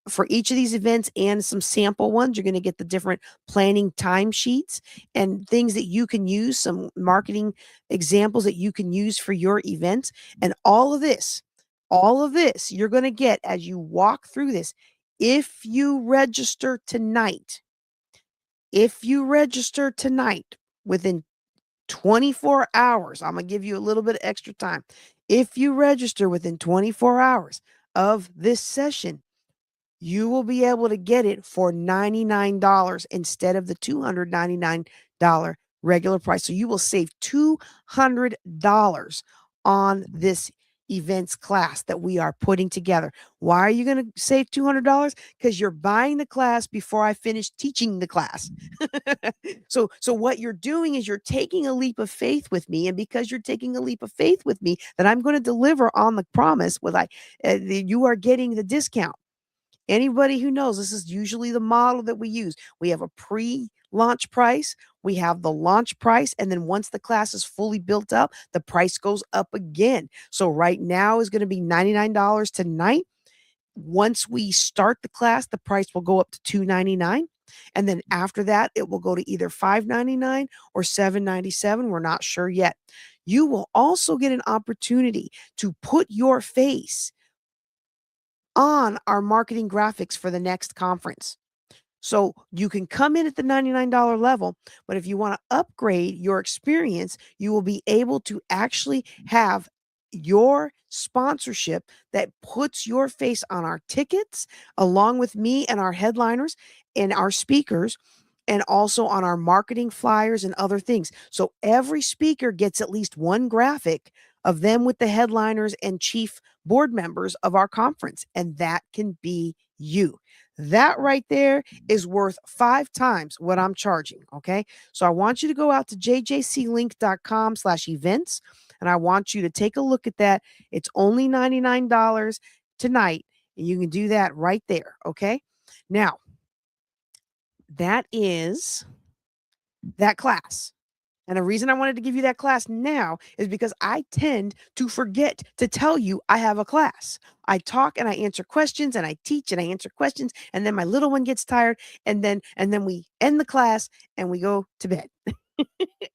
for each of these events and some sample ones. You're going to get the different planning timesheets and things that you can use, some marketing examples that you can use for your events, and all of this you're going to get as you walk through this. If you register tonight, if you register tonight within 24 hours, I'm going to give you a little bit of extra time. If you register within 24 hours of this session, you will be able to get it for $99 instead of the $299 regular price. So you will save $200 on this events class that we are putting together. Why are you going to save $200? Because you're buying the class before I finish teaching the class. So what you're doing is you're taking a leap of faith with me, and because you're taking a leap of faith with me that I'm going to deliver on the promise, you are getting the discount. Anybody who knows, this is usually the model that we use. We have a pre-launch price, we have the launch price, and then once the class is fully built up, the price goes up again. So right now is going to be $99 tonight. Once we start the class, the price will go up to $299. And then after that, it will go to either $599 or $797. We're not sure yet. You will also get an opportunity to put your face on our marketing graphics for the next conference. So you can come in at the $99 level, but if you want to upgrade your experience, you will be able to actually have your sponsorship that puts your face on our tickets, along with me and our headliners and our speakers, and also on our marketing flyers and other things. So every speaker gets at least one graphic of them with the headliners and chief board members of our conference, and that can be you. That right there is worth 5 times what I'm charging. Okay. So I want you to go out to jjclink.com/events, and I want you to take a look at that. It's only $99 tonight, and you can do that right there. Okay. Now, that is that class. And the reason I wanted to give you that class now is because I tend to forget to tell you I have a class. I talk and I answer questions and I teach and I answer questions, and then my little one gets tired, and then we end the class and we go to bed.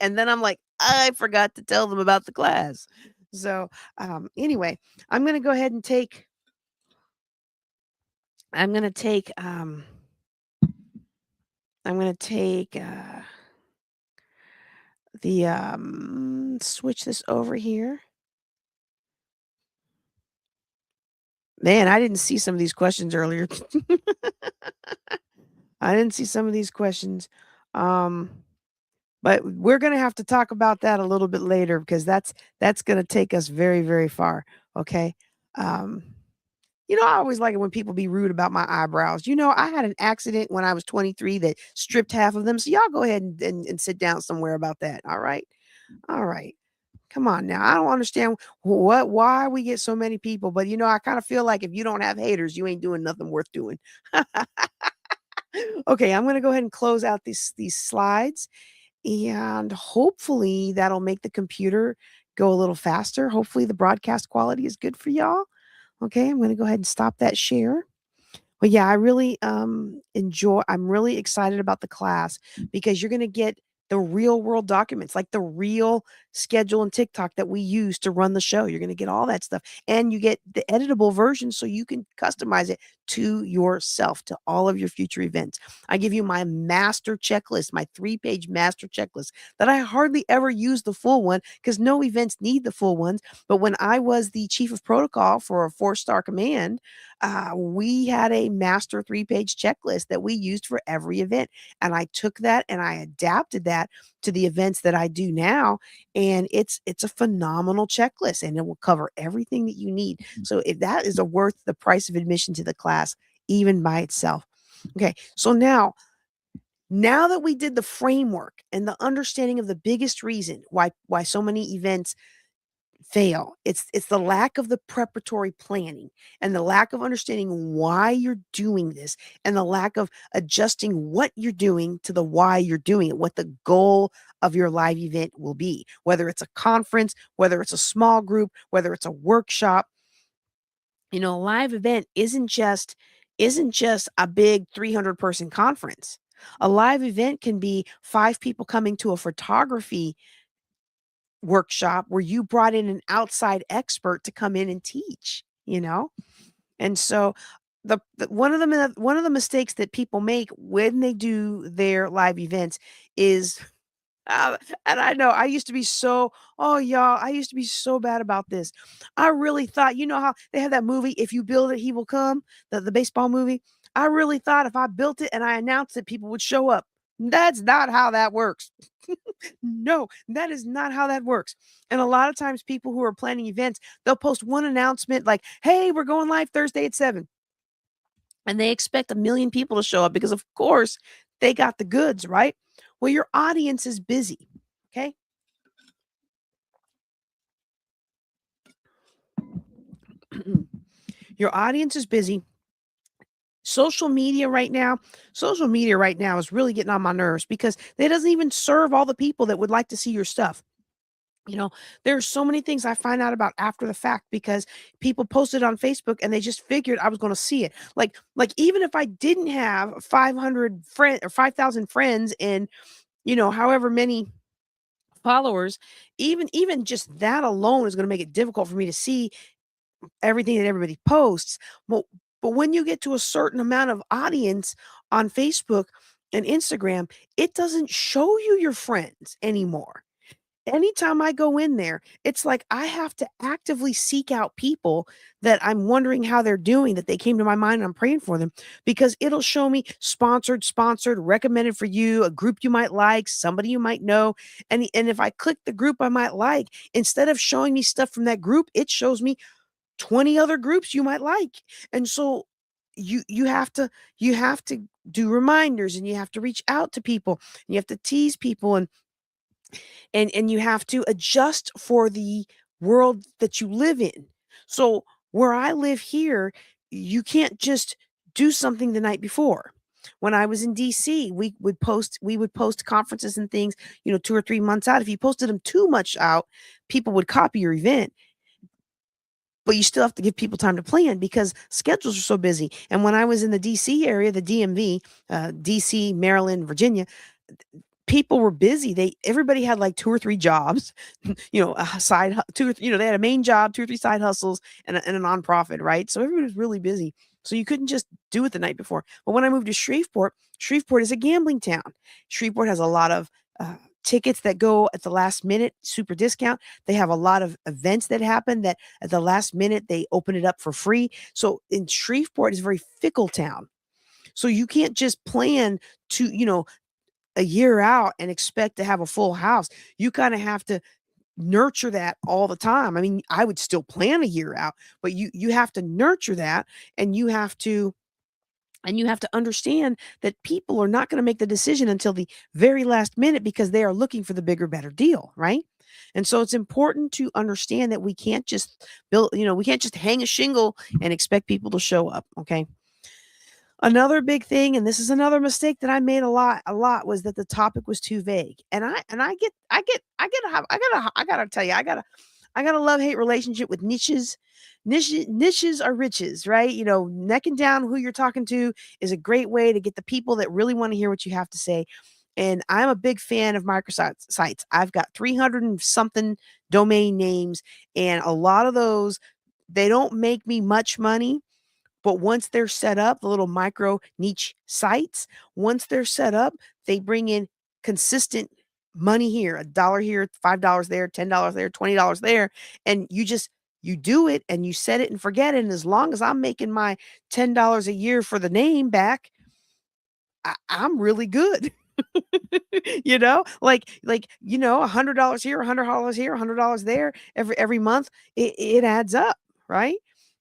And then I'm like, I forgot to tell them about the class. So anyway, I'm going to go ahead and take I'm going to take I'm going to take the switch this over here. Man, I didn't see some of these questions earlier. I didn't see some of these questions. Um, but we're going to have to talk about that a little bit later because that's going to take us very, very far. Okay. Um, I always like it when people be rude about my eyebrows. I had an accident when I was 23 that stripped half of them. So y'all go ahead and sit down somewhere about that. All right. All right. Come on now. I don't understand why we get so many people, but I kind of feel like if you don't have haters, you ain't doing nothing worth doing. Okay, I'm gonna go ahead and close out these slides, and hopefully that'll make the computer go a little faster. Hopefully the broadcast quality is good for y'all. Okay, I'm gonna go ahead and stop that share. But yeah, I really I'm really excited about the class because you're going to get the real world documents, like the real schedule and TikTok that we use to run the show. You're going to get all that stuff, and you get the editable version so you can customize it to yourself, to all of your future events. I give you my master checklist, my 3-page master checklist that I hardly ever use the full one because no events need the full ones. But when I was the chief of protocol for a 4-star command, we had a master 3-page checklist that we used for every event. And I took that and I adapted that to the events that I do now. And it's a phenomenal checklist and it will cover everything that you need. So if that is worth the price of admission to the class, even by itself. Okay. So now that we did the framework and the understanding of the biggest reason why so many events fail. It's the lack of the preparatory planning and the lack of understanding why you're doing this and the lack of adjusting what you're doing to the why you're doing it, what the goal of your live event will be, whether it's a conference, whether it's a small group, whether it's a workshop. A live event isn't just a big 300 person conference. A live event can be 5 people coming to a photography workshop where you brought in an outside expert to come in and teach. And so one of the mistakes that people make when they do their live events is and I know I used to be so oh y'all, I used to be so bad about this. I really thought, how they have that movie, If You Build It, He Will Come, the baseball movie. I really thought if I built it and I announced it, people would show up. That's not how that works. No, that is not how that works. And a lot of times people who are planning events, they'll post one announcement like, "Hey, we're going live Thursday at 7." And they expect a million people to show up because of course they got the goods, right? Well, your audience is busy. Okay? Your audience is busy. Social media right now is really getting on my nerves because it doesn't even serve all the people that would like to see your stuff. There's so many things I find out about after the fact because people posted on Facebook and they just figured I was going to see it. Like even if I didn't have 500 friends or 5,000 friends and however many followers, even just that alone is going to make it difficult for me to see everything that everybody posts. But when you get to a certain amount of audience on Facebook and Instagram, it doesn't show you your friends anymore. Anytime I go in there, it's like I have to actively seek out people that I'm wondering how they're doing, that they came to my mind and I'm praying for them because it'll show me sponsored, recommended for you, a group you might like, somebody you might know. And if I click the group I might like, instead of showing me stuff from that group, it shows me 20 other groups you might like. And so you have to do reminders and you have to reach out to people. And you have to tease people and you have to adjust for the world that you live in. So where I live here, you can't just do something the night before. When I was in DC, we would post conferences and things, 2 or 3 months out. If you posted them too much out, people would copy your event. But you still have to give people time to plan because schedules are so busy. And when I was in the DC area, the DMV, DC, Maryland, Virginia, people were busy. Everybody had like 2 or 3 jobs, a side 2 or 3, they had a main job, 2 or 3 side hustles and a nonprofit, right? So everybody was really busy. So you couldn't just do it the night before. But when I moved to Shreveport, Shreveport is a gambling town. Shreveport has a lot of tickets that go at the last minute, super discount. They have a lot of events that happen that at the last minute they open it up for free. So in Shreveport is a very fickle town. So you can't just plan to, a year out and expect to have a full house. You kind of have to nurture that all the time. I mean, I would still plan a year out, but you have to nurture that, and you have to understand that people are not going to make the decision until the very last minute because they are looking for the bigger better deal, right? And so it's important to understand that we can't just we can't just hang a shingle and expect people to show up, okay? Another big thing, and this is another mistake that I made a lot, was that the topic was too vague. And I gotta tell you, I got a love-hate relationship with niches. Niches are riches, right? Necking down who you're talking to is a great way to get the people that really want to hear what you have to say. And I'm a big fan of microsites sites. I've got 300 and something domain names, and a lot of those, they don't make me much money, but once they're set up, the little micro niche sites, once they're set up, they bring in consistent money here, $1 here, $5 there, $10 there, $20 there. And you do it and you set it and forget it. And as long as I'm making my $10 a year for the name back, I'm really good. $100 here, $100 here, $100 there every month, it adds up, right?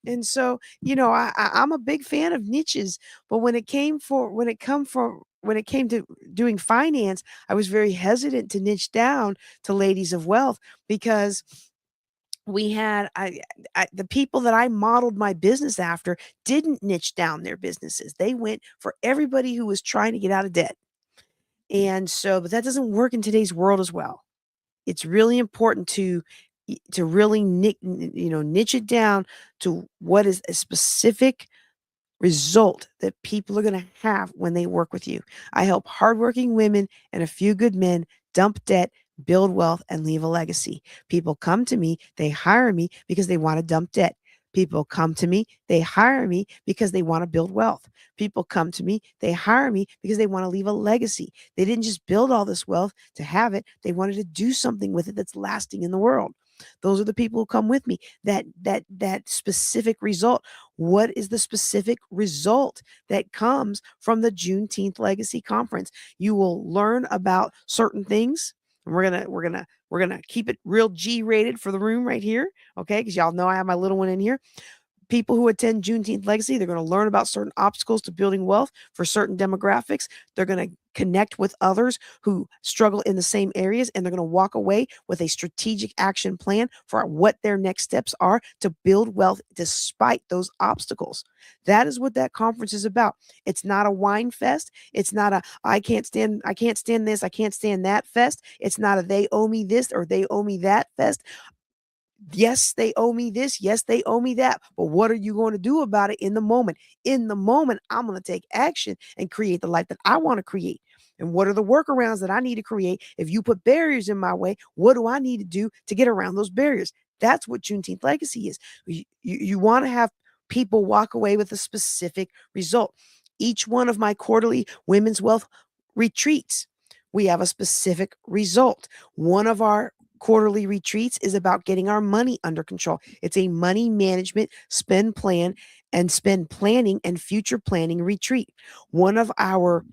And so, I'm a big fan of niches, but when it came to doing finance, I was very hesitant to niche down to ladies of wealth because we had the people that I modeled my business after didn't niche down their businesses. They went for everybody who was trying to get out of debt. And so, but that doesn't work in today's world as well. It's really important to really niche it down to what is a specific result that people are going to have when they work with you. I help hardworking women and a few good men dump debt, build wealth, and leave a legacy. People come to me, they hire me because they want to dump debt. People come to me, they hire me because they want to build wealth. People come to me, they hire me because they want to leave a legacy. They didn't just build all this wealth to have it, they wanted to do something with it that's lasting in the world. Those are the people who come with me. That specific result. What is the specific result that comes from the Juneteenth Legacy Conference? You will learn about certain things. And we're gonna keep it real G rated for the room right here, okay? Because y'all know I have my little one in here. People who attend Juneteenth Legacy, they're going to learn about certain obstacles to building wealth for certain demographics. They're going to connect with others who struggle in the same areas, and they're going to walk away with a strategic action plan for what their next steps are to build wealth despite those obstacles. That is what that conference is about. It's not a wine fest. It's not a I can't stand this, I can't stand that fest. It's not a they owe me this or they owe me that fest. Yes, they owe me this. Yes, they owe me that. But what are you going to do about it in the moment? In the moment, I'm going to take action and create the life that I want to create. And what are the workarounds that I need to create? If you put barriers in my way, what do I need to do to get around those barriers? That's what Juneteenth Legacy is. You want to have people walk away with a specific result. Each one of my quarterly women's wealth retreats, we have a specific result. One of our quarterly retreats is about getting our money under control. It's a money management spend planning and future planning retreat. One of our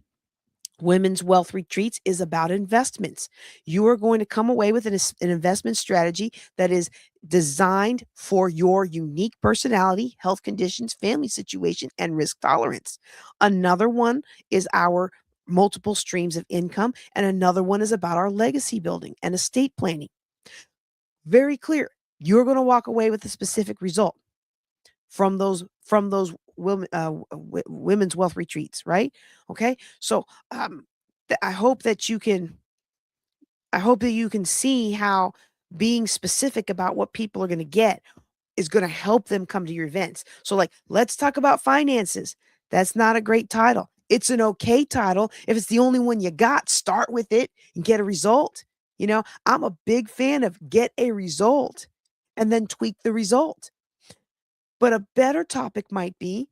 women's wealth retreats is about investments. You are going to come away with an investment strategy that is designed for your unique personality, health conditions, family situation, and risk tolerance. Another one is our multiple streams of income, and another one is about our legacy building and estate planning. Very clear. You're going to walk away with a specific result from those women's wealth retreats, right? Okay. So I hope that you can see how being specific about what people are going to get is going to help them come to your events. So, like, let's talk about finances. That's not a great title. It's an okay title. If it's the only one you got, start with it and get a result. I'm a big fan of get a result and then tweak the result. But a better topic might be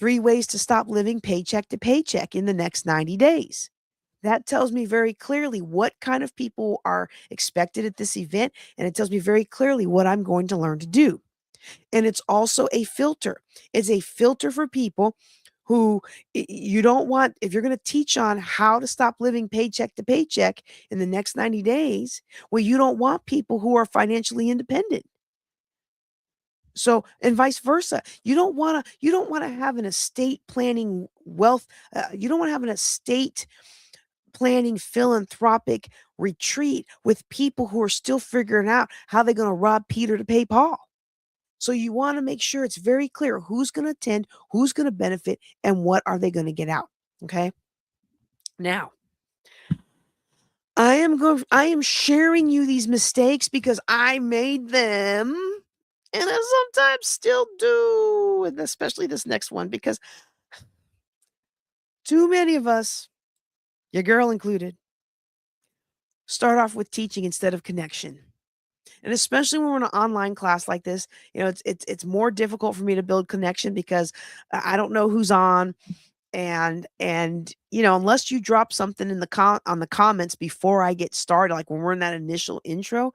3 ways to stop living paycheck to paycheck in the next 90 days. That tells me very clearly what kind of people are expected at this event, and it tells me very clearly what I'm going to learn to do. And it's also a filter. It's a filter for people who you don't want. If you're going to teach on how to stop living paycheck to paycheck in the next 90 days, well, you don't want people who are financially independent. So, and vice versa. You don't want to have an estate planning wealth. You don't want to have an estate planning philanthropic retreat with people who are still figuring out how they're going to rob Peter to pay Paul. So you want to make sure it's very clear who's going to attend, who's going to benefit, and what are they going to get out. Okay. Now, I am sharing you these mistakes because I made them, and I sometimes still do, and especially this next one, because too many of us, your girl included, start off with teaching instead of connection. And especially when we're in an online class like this, it's more difficult for me to build connection because I don't know who's on. And unless you drop something in on the comments before I get started, like when we're in that initial intro,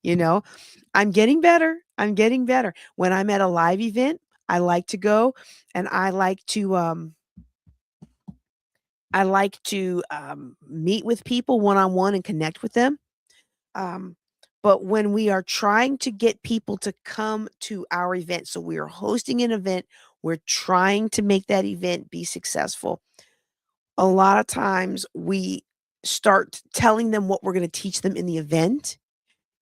you know, I'm getting better. I'm getting better. When I'm at a live event, I like to go and I like to meet with people one on one and connect with them. Um, but when we are trying to get people to come to our event, so we are hosting an event, we're trying to make that event be successful. A lot of times we start telling them what we're going to teach them in the event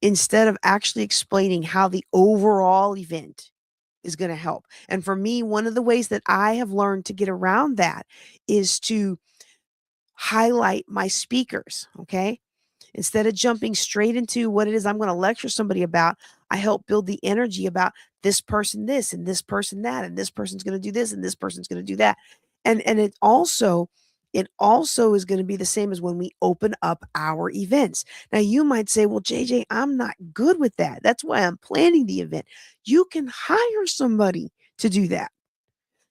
instead of actually explaining how the overall event is going to help. And for me, one of the ways that I have learned to get around that is to highlight my speakers. Okay. Instead of jumping straight into what it is I'm going to lecture somebody about, I help build the energy about this person this and this person that and this person's going to do this and this person's going to do that. And it also is going to be the same as when we open up our events. Now you might say, "Well, JJ, I'm not good with that. That's why I'm planning the event." You can hire somebody to do that.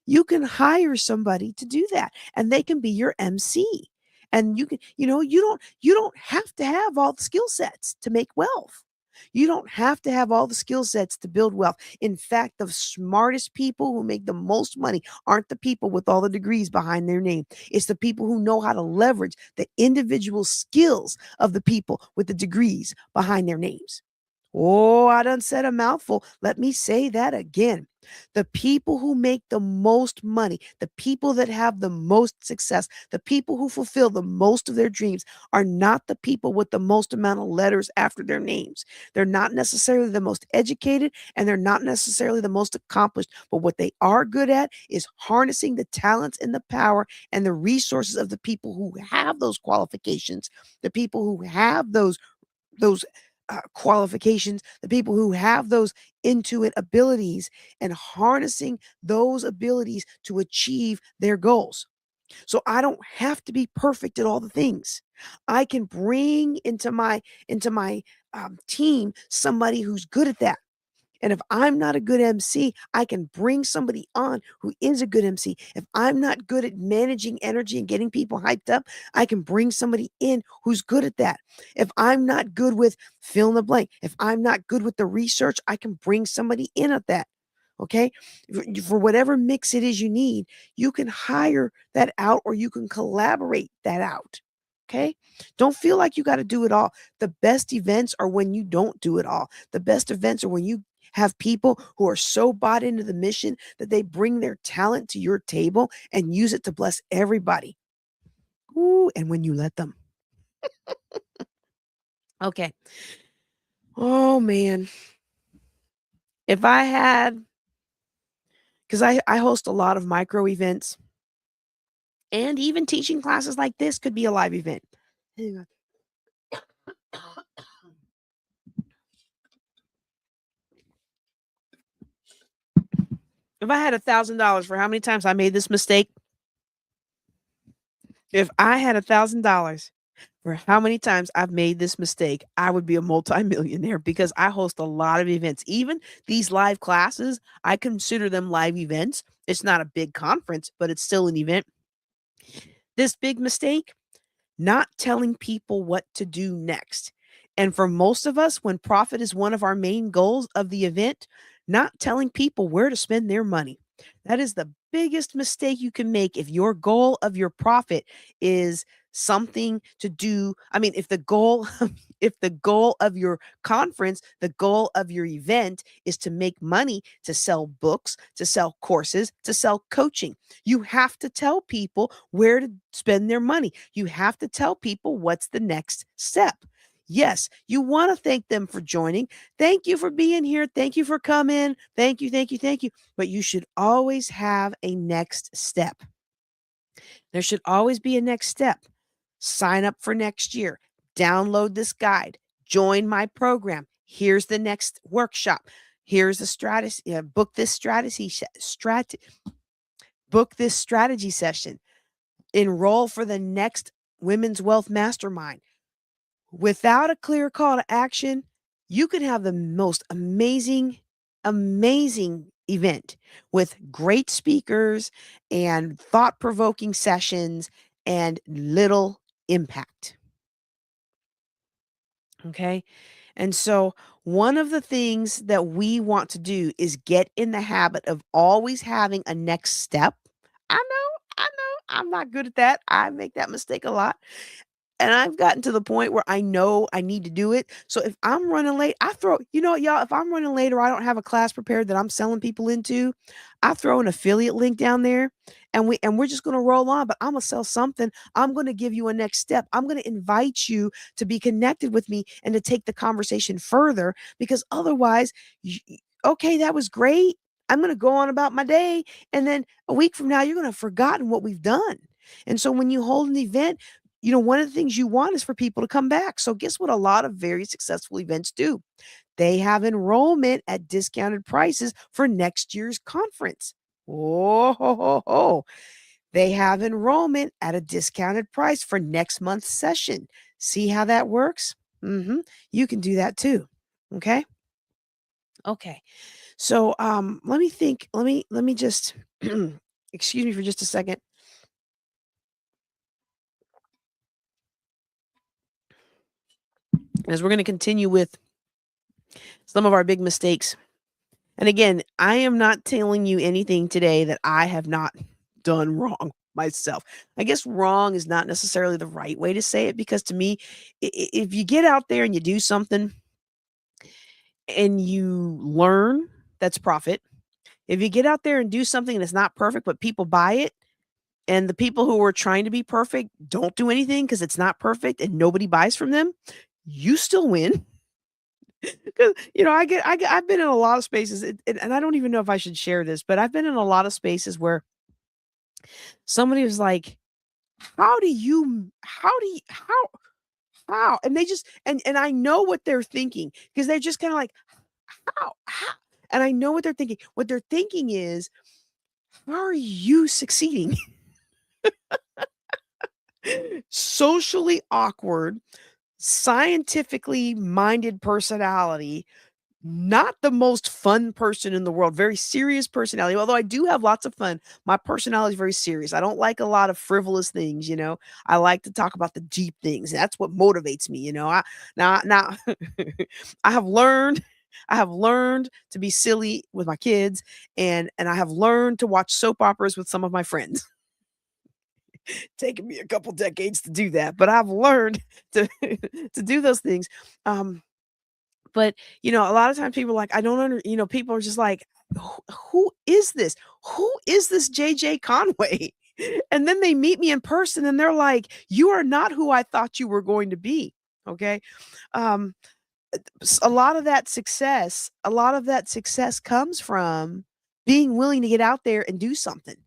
You can hire somebody to do that, and they can be your MC. And you don't have to have all the skill sets to make wealth. You don't have to have all the skill sets to build wealth. In fact, the smartest people who make the most money aren't the people with all the degrees behind their name. It's the people who know how to leverage the individual skills of the people with the degrees behind their names. Oh, I done said a mouthful. Let me say that again. The people who make the most money, the people that have the most success, the people who fulfill the most of their dreams are not the people with the most amount of letters after their names. They're not necessarily the most educated and they're not necessarily the most accomplished. But what they are good at is harnessing the talents and the power and the resources of the people who have those qualifications, the people who have those qualifications, the people who have those intuit abilities and harnessing those abilities to achieve their goals. So I don't have to be perfect at all the things. I can bring into my team somebody who's good at that. And if I'm not a good MC, I can bring somebody on who is a good MC. If I'm not good at managing energy and getting people hyped up, I can bring somebody in who's good at that. If I'm not good with fill in the blank, if I'm not good with the research, I can bring somebody in at that. Okay. For whatever mix it is you need, you can hire that out or you can collaborate that out. Okay. Don't feel like you got to do it all. The best events are when you don't do it all. The best events are when you have people who are so bought into the mission that they bring their talent to your table and use it to bless everybody. Ooh, and when you let them. Okay. Oh man. If I had, because I host a lot of micro events and even teaching classes like this could be a live event. Hang on. If I had $1,000 for how many times I made this mistake, if I had $1,000 For how many times I've made this mistake, I would be a multimillionaire because I host a lot of events. Even these live classes, I consider them live events. It's not a big conference, but it's still an event. This big mistake, not telling people what to do next. And for most of us, when profit is one of our main goals of the event, not telling people where to spend their money. That is the biggest mistake you can make if your goal of your profit is something to do. I mean, if the goal if the goal of your conference, the goal of your event is to make money, to sell books, to sell courses, to sell coaching, you have to tell people where to spend their money. You have to tell people what's the next step. Yes, you want to thank them for joining. Thank you for being here. Thank you for coming. Thank you, thank you, thank you. But you should always have a next step. There should always be a next step. Sign up for next year. Download this guide. Join my program. Here's the next workshop. Here's the strategy. Book this book this strategy session. Enroll for the next Women's Wealth Mastermind. Without a clear call to action, you could have the most amazing event with great speakers and thought provoking sessions and little impact. Okay. And so, one of the things that we want to do is get in the habit of always having a next step. I'm not good at that. I make that mistake a lot. And I've gotten to the point where I know I need to do it. So if I'm running late, I throw, you know what, y'all, if I'm running late or I don't have a class prepared that I'm selling people into, I throw an affiliate link down there and we're just going to roll on, but I'm going to sell something. I'm going to give you a next step. I'm going to invite you to be connected with me and to take the conversation further because otherwise, okay, that was great. I'm going to go on about my day. And then a week from now, you're going to have forgotten what we've done. And so when you hold an event, one of the things you want is for people to come back. So guess what a lot of very successful events do? They have enrollment at discounted prices for next year's conference. Oh, ho, ho, ho. They have enrollment at a discounted price for next month's session. See how that works? You can do that too. Okay. Okay. So let me think. Let me just excuse me for just a second. As we're going to continue with some of our big mistakes. And again, I am not telling you anything today that I have not done wrong myself. I guess wrong is not necessarily the right way to say it because to me, if you get out there and you do something and you learn, that's profit. If you get out there and do something that's not perfect, but people buy it, and the people who are trying to be perfect don't do anything because it's not perfect and nobody buys from them, you still win. 'Cause, I've been in a lot of spaces, and I don't even know if I should share this, but I've been in a lot of spaces where somebody was like, how?" And they just and I know what they're thinking because 'cause they're just kinda like, How?" And I know what they're thinking. What they're thinking is, "How are you succeeding?" Socially awkward, scientifically minded personality, not the most fun person in the world, very serious personality. Although I do have lots of fun, my personality is very serious. I don't like a lot of frivolous things. I like to talk about the deep things. That's what motivates me. Now I have learned I have learned to be silly with my kids and I have learned to watch soap operas with some of my friends. Taken me a couple decades to do that, but I've learned to to do those things. Um but, a lot of times people are like, I don't people are just like, who is this? Who is this JJ Conway?" And then they meet me in person and they're like, "You are not who I thought you were going to be." Okay. Um, a lot of that success comes from being willing to get out there and do something.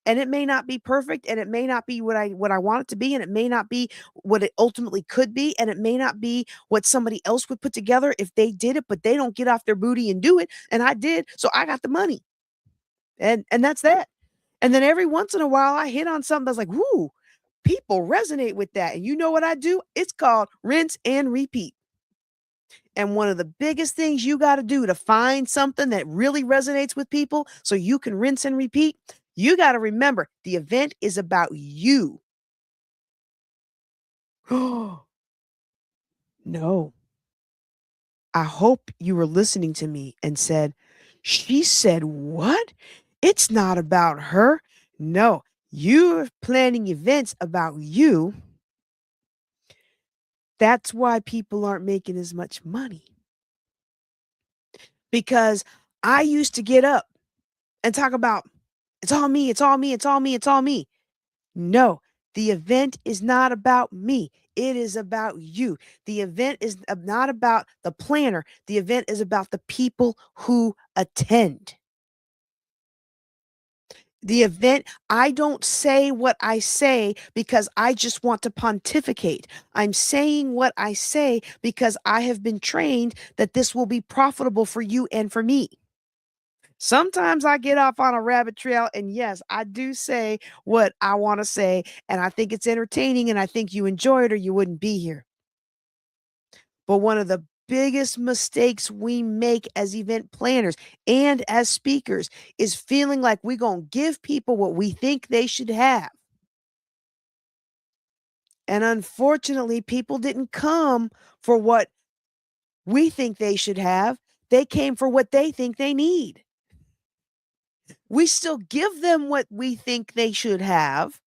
And it may not be perfect, and it may not be what I want it to be, and it may not be what it ultimately could be, and it may not be what somebody else would put together if they did it, but they don't get off their booty and do it, and I did, so I got the money. And that's that. And then every once in a while, I hit on something that's like, "Woo." People resonate with that. And you know what I do? It's called rinse and repeat. And one of the biggest things you got to do to find something that really resonates with people so you can rinse and repeat, you got to remember the event is about you. No. I hope you were listening to me and said, she said, what? It's not about her. No, you're planning events about you. That's why people aren't making as much money. Because I used to get up and talk about it's all me, it's all me, it's all me, it's all me. No, the event is not about me. It is about you. The event is not about the planner. The event is about the people who attend. The event, I don't say what I say because I just want to pontificate. I'm saying what I say because I have been trained that this will be profitable for you and for me. Sometimes I get off on a rabbit trail, and yes, I do say what I want to say, and I think it's entertaining, and I think you enjoy it, or you wouldn't be here. But one of the biggest mistakes we make as event planners and as speakers is feeling like we're going to give people what we think they should have. And unfortunately, people didn't come for what we think they should have. They came for what they think they need. We still give them what we think they should have,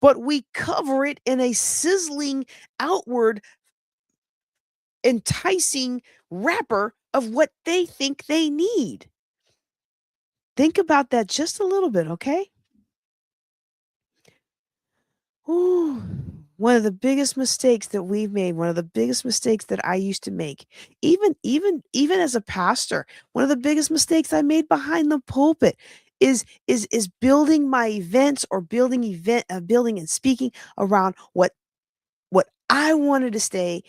but we cover it in a sizzling, outward, enticing wrapper of what they think they need. Think about that just a little bit, okay? Ooh, one of the biggest mistakes that we've made, one of the biggest mistakes that I used to make, even as a pastor, one of the biggest mistakes I made behind the pulpit is building my events or building and speaking around what I wanted to say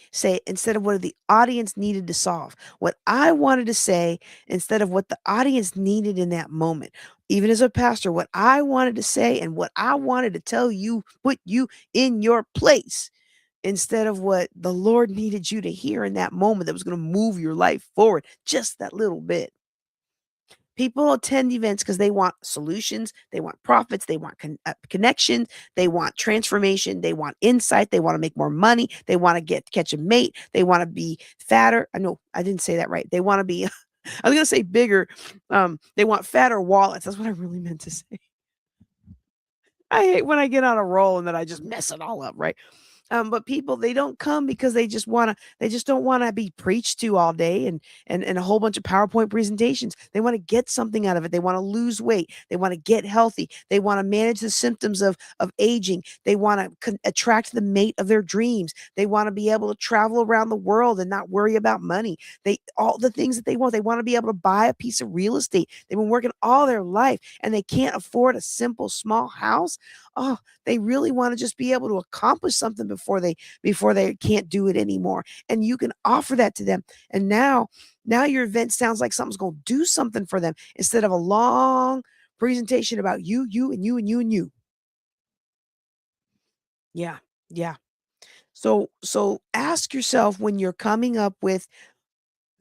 instead of what the audience needed to solve. What I wanted to say instead of what the audience needed in that moment. Even as a pastor, what I wanted to say and what I wanted to tell you, put you in your place instead of what the Lord needed you to hear in that moment that was going to move your life forward just that little bit. People attend events because they want solutions, they want profits, they want connections, they want transformation, they want insight, they want to make more money, they want to catch a mate, they want to be fatter. I know I didn't say that right. They want to be, I was gonna say bigger. They want fatter wallets. That's what I really meant to say. I hate when I get on a roll and then I just mess it all up, right? But people, they don't come because they just don't want to be preached to all day and a whole bunch of PowerPoint presentations. They want to get something out of it. They want to lose weight. They want to get healthy. They want to manage the symptoms of aging. They want to attract the mate of their dreams. They want to be able to travel around the world and not worry about money. All the things that they want. They want to be able to buy a piece of real estate. They've been working all their life and they can't afford a simple small house. Oh, they really want to just be able to accomplish something before they can't do it anymore. And you can offer that to them. And now your event sounds like something's going to do something for them instead of a long presentation about you and you and you and you. Yeah. Yeah. So ask yourself when you're coming up with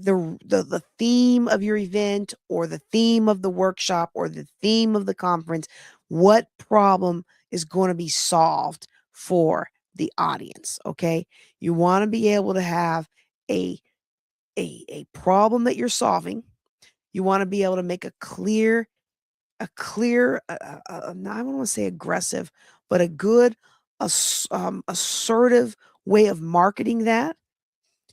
the theme of your event or the theme of the workshop or the theme of the conference, what problem is going to be solved for the audience, okay? You want to be able to have a a problem that you're solving. You want to be able to make a clear I don't want to say aggressive, but a good assertive way of marketing that.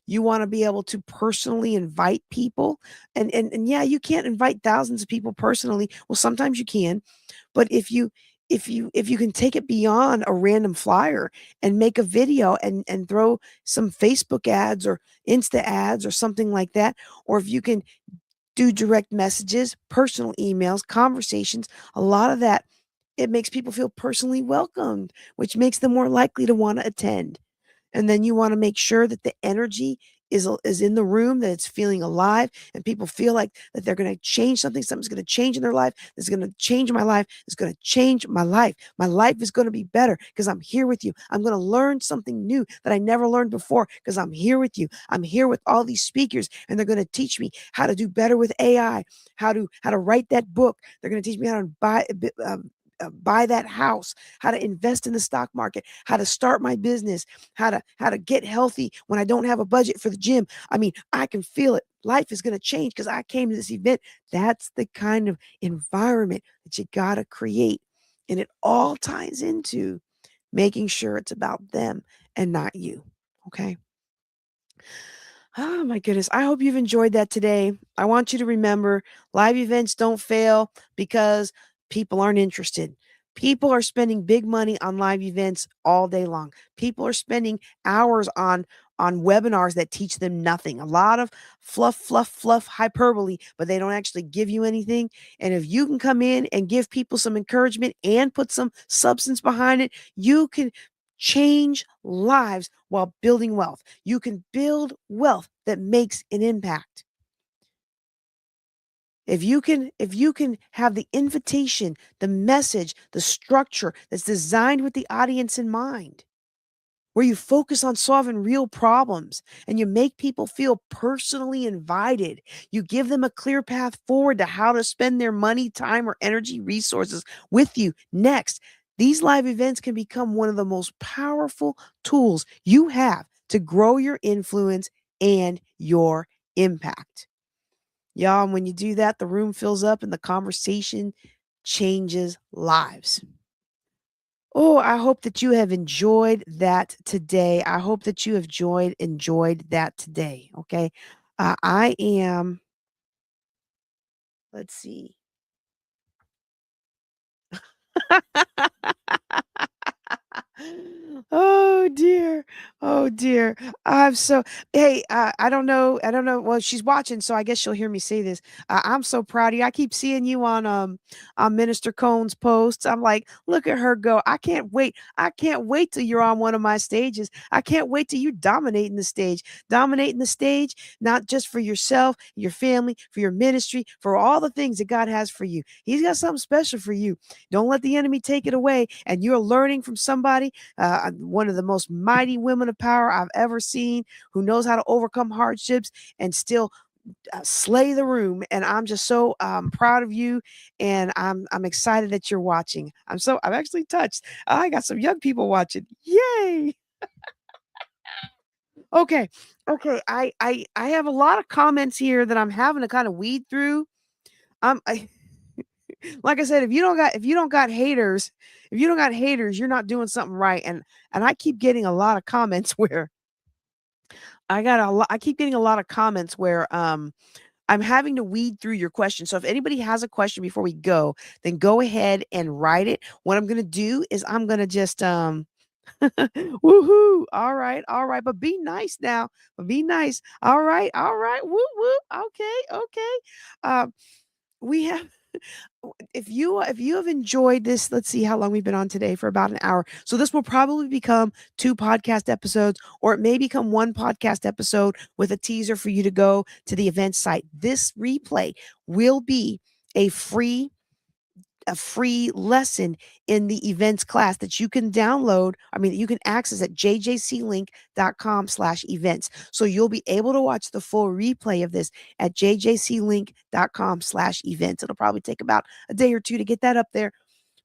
You wanna be able to personally invite people, and yeah, you can't invite thousands of people personally. Well, sometimes you can, but if you can take it beyond a random flyer and make a video and throw some Facebook ads or Insta ads or something like that, or if you can do direct messages, personal emails, conversations, a lot of that, it makes people feel personally welcomed, which makes them more likely to wanna attend. And then you wanna make sure that the energy is in the room, that it's feeling alive, and people feel like that they're going to change something. Something's going to change in their life. It's going to change my life. It's going to change my life. My life is going to be better because I'm here with you. I'm going to learn something new that I never learned before because I'm here with you. I'm here with all these speakers, and they're going to teach me how to do better with AI, how to write that book. They're going to teach me how to buy that house, how to invest in the stock market, how to start my business, how to get healthy when I don't have a budget for the gym. I mean, I can feel it. Life is going to change because I came to this event. That's the kind of environment that you got to create. And it all ties into making sure it's about them and not you. Okay. Oh my goodness. I hope you've enjoyed that today. I want you to remember live events don't fail because people aren't interested. People are spending big money on live events all day long. People are spending hours on webinars that teach them nothing. A lot of fluff, hyperbole, but they don't actually give you anything. And if you can come in and give people some encouragement and put some substance behind it, you can change lives while building wealth. You can build wealth that makes an impact. If you can have the invitation, the message, the structure that's designed with the audience in mind, where you focus on solving real problems and you make people feel personally invited. You give them a clear path forward to how to spend their money, time, or energy resources with you next. These live events can become one of the most powerful tools you have to grow your influence and your impact. Y'all, and when you do that, the room fills up and the conversation changes lives. Oh, I hope that you have enjoyed that today. I hope that you have enjoyed that today. Okay. I am, let's see. Oh dear. Oh dear. I'm so hey, I don't know. Well, she's watching, so I guess she'll hear me say this. I'm so proud of you. I keep seeing you on Minister Cohn's posts. I'm like, look at her go. I can't wait. I can't wait till you're on one of my stages. I can't wait till you dominating the stage. Dominating the stage, not just for yourself, your family, for your ministry, for all the things that God has for you. He's got something special for you. Don't let the enemy take it away. And you're learning from somebody, one of the most mighty women of power I've ever seen, who knows how to overcome hardships and still slay the room. And I'm just so proud of you, and I'm excited that you're watching. I'm actually touched. I got some young people watching. Yay! Okay, okay. I have a lot of comments here that I'm having to kind of weed through. I like I said, if you don't got haters, you're not doing something right. And I keep getting a lot of comments where I keep getting a lot of comments where I'm having to weed through your question. So if anybody has a question before we go, then go ahead and write it. What I'm gonna do is I'm gonna just woohoo. All right. But be nice now. But be nice. All right. Woo woo. Okay, okay. We have if you have enjoyed this, let's see how long we've been on today, for about an hour. So this will probably become 2 podcast episodes, or it may become 1 podcast episode with a teaser for you to go to the event site. This replay will be a free lesson in the events class that you can download. I mean, you can access at jjclink.com/events. So you'll be able to watch the full replay of this at jjclink.com/events. It'll probably take about a day or two to get that up there.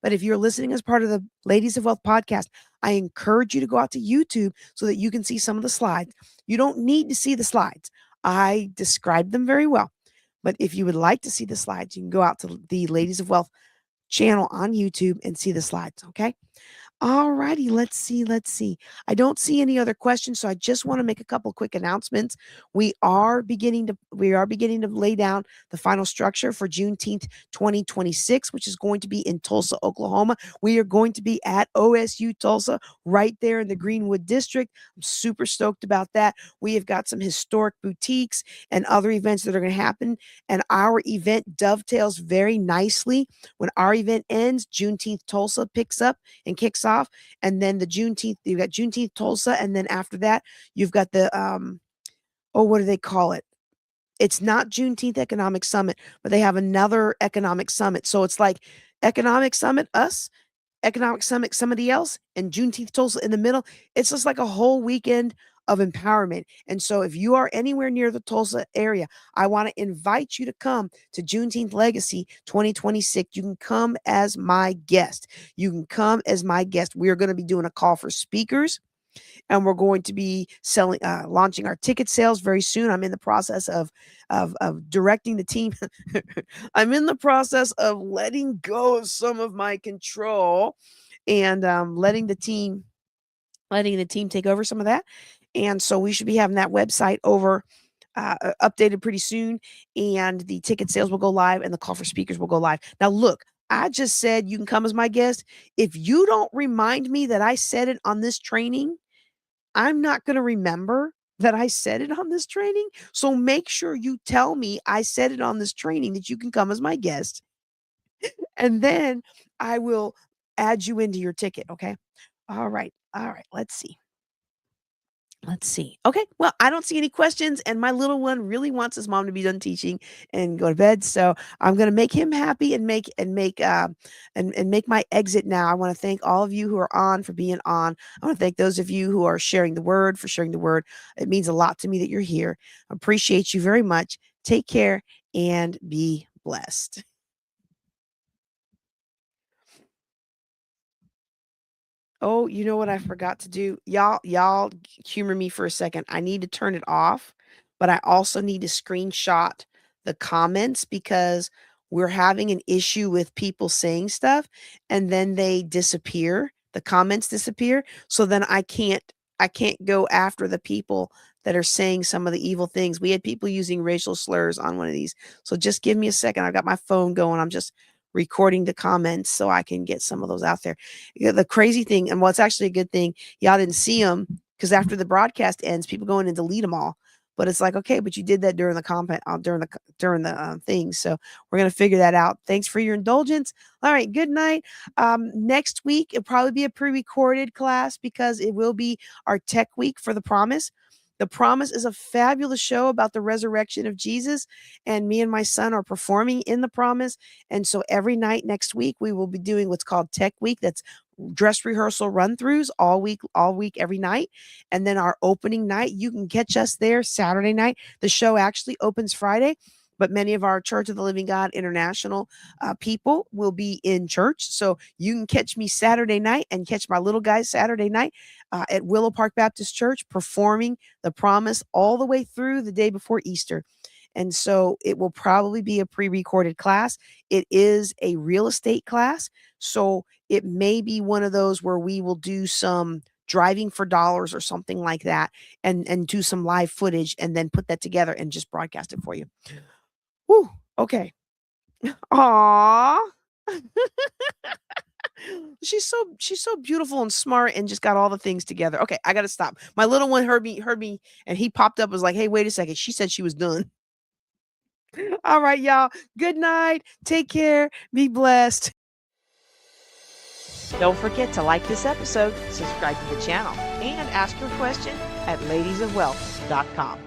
But if you're listening as part of the Ladies of Wealth podcast, I encourage you to go out to YouTube so that you can see some of the slides. You don't need to see the slides. I described them very well. But if you would like to see the slides, you can go out to the Ladies of Wealth channel on YouTube and see the slides. Okay. All righty, let's see. Let's see. I don't see any other questions, so I just want to make a couple quick announcements. We are beginning to lay down the final structure for Juneteenth 2026, which is going to be in Tulsa, Oklahoma. We are going to be at OSU Tulsa, right there in the Greenwood District. I'm super stoked about that. We have got some historic boutiques and other events that are going to happen, and our event dovetails very nicely. When our event ends, Juneteenth Tulsa picks up and kicks off, and then you've got Juneteenth Tulsa, and then after that you've got the oh, what do they call it? It's not Juneteenth Economic Summit, but they have another economic summit. So it's like economic summit, us, economic summit, somebody else, and Juneteenth Tulsa in the middle. It's just like a whole weekend of empowerment. And so if you are anywhere near the Tulsa area, I want to invite you to come to Juneteenth Legacy 2026. You can come as my guest. You can come as my guest. We are going to be doing a call for speakers, and we're going to be launching our ticket sales very soon. I'm in the process of directing the team. I'm in the process of letting go of some of my control, and letting the team take over some of that. And so we should be having that website updated pretty soon, and the ticket sales will go live, and the call for speakers will go live. Now, look, I just said you can come as my guest. If you don't remind me that I said it on this training, I'm not going to remember that I said it on this training. So make sure you tell me I said it on this training that you can come as my guest. And then I will add you into your ticket. Okay. All right. All right. Let's see. Let's see. Okay. Well, I don't see any questions, and my little one really wants his mom to be done teaching and go to bed. So I'm going to make him happy and make my exit now. I want to thank all of you who are on for being on. I want to thank those of you who are sharing the word for sharing the word. It means a lot to me that you're here. I appreciate you very much. Take care and be blessed. Oh, you know what I forgot to do? Y'all humor me for a second. I need to turn it off, but I also need to screenshot the comments because we're having an issue with people saying stuff and then they disappear. The comments disappear. So then I can't go after the people that are saying some of the evil things. We had people using racial slurs on one of these. So just give me a second. I've got my phone going. I'm just recording the comments so I can get some of those out there. The crazy thing, and what's actually a good thing, y'all didn't see them because after the broadcast ends, people go in and delete them all. But it's like, okay, but you did that during the thing. So we're gonna figure that out. Thanks for your indulgence. All right, good night. Next week it'll probably be a pre-recorded class because it will be our tech week for The Promise. The Promise is a fabulous show about the resurrection of Jesus, and me and my son are performing in The Promise. And so every night next week, we will be doing what's called Tech Week. That's dress rehearsal run-throughs all week, every night. And then our opening night, you can catch us there Saturday night. The show actually opens Friday, but many of our Church of the Living God International people will be in church. So you can catch me Saturday night and catch my little guys Saturday night at Willow Park Baptist Church performing The Promise all the way through the day before Easter. And so it will probably be a pre-recorded class. It is a real estate class. So it may be one of those where we will do some driving for dollars or something like that, and do some live footage and then put that together and just broadcast it for you. Whew, okay. Aw. She's so beautiful and smart and just got all the things together. Okay, I gotta stop. My little one heard me, and he popped up, was like, hey, wait a second. She said she was done. All right, y'all. Good night. Take care. Be blessed. Don't forget to like this episode, subscribe to the channel, and ask your question at ladiesofwealth.com.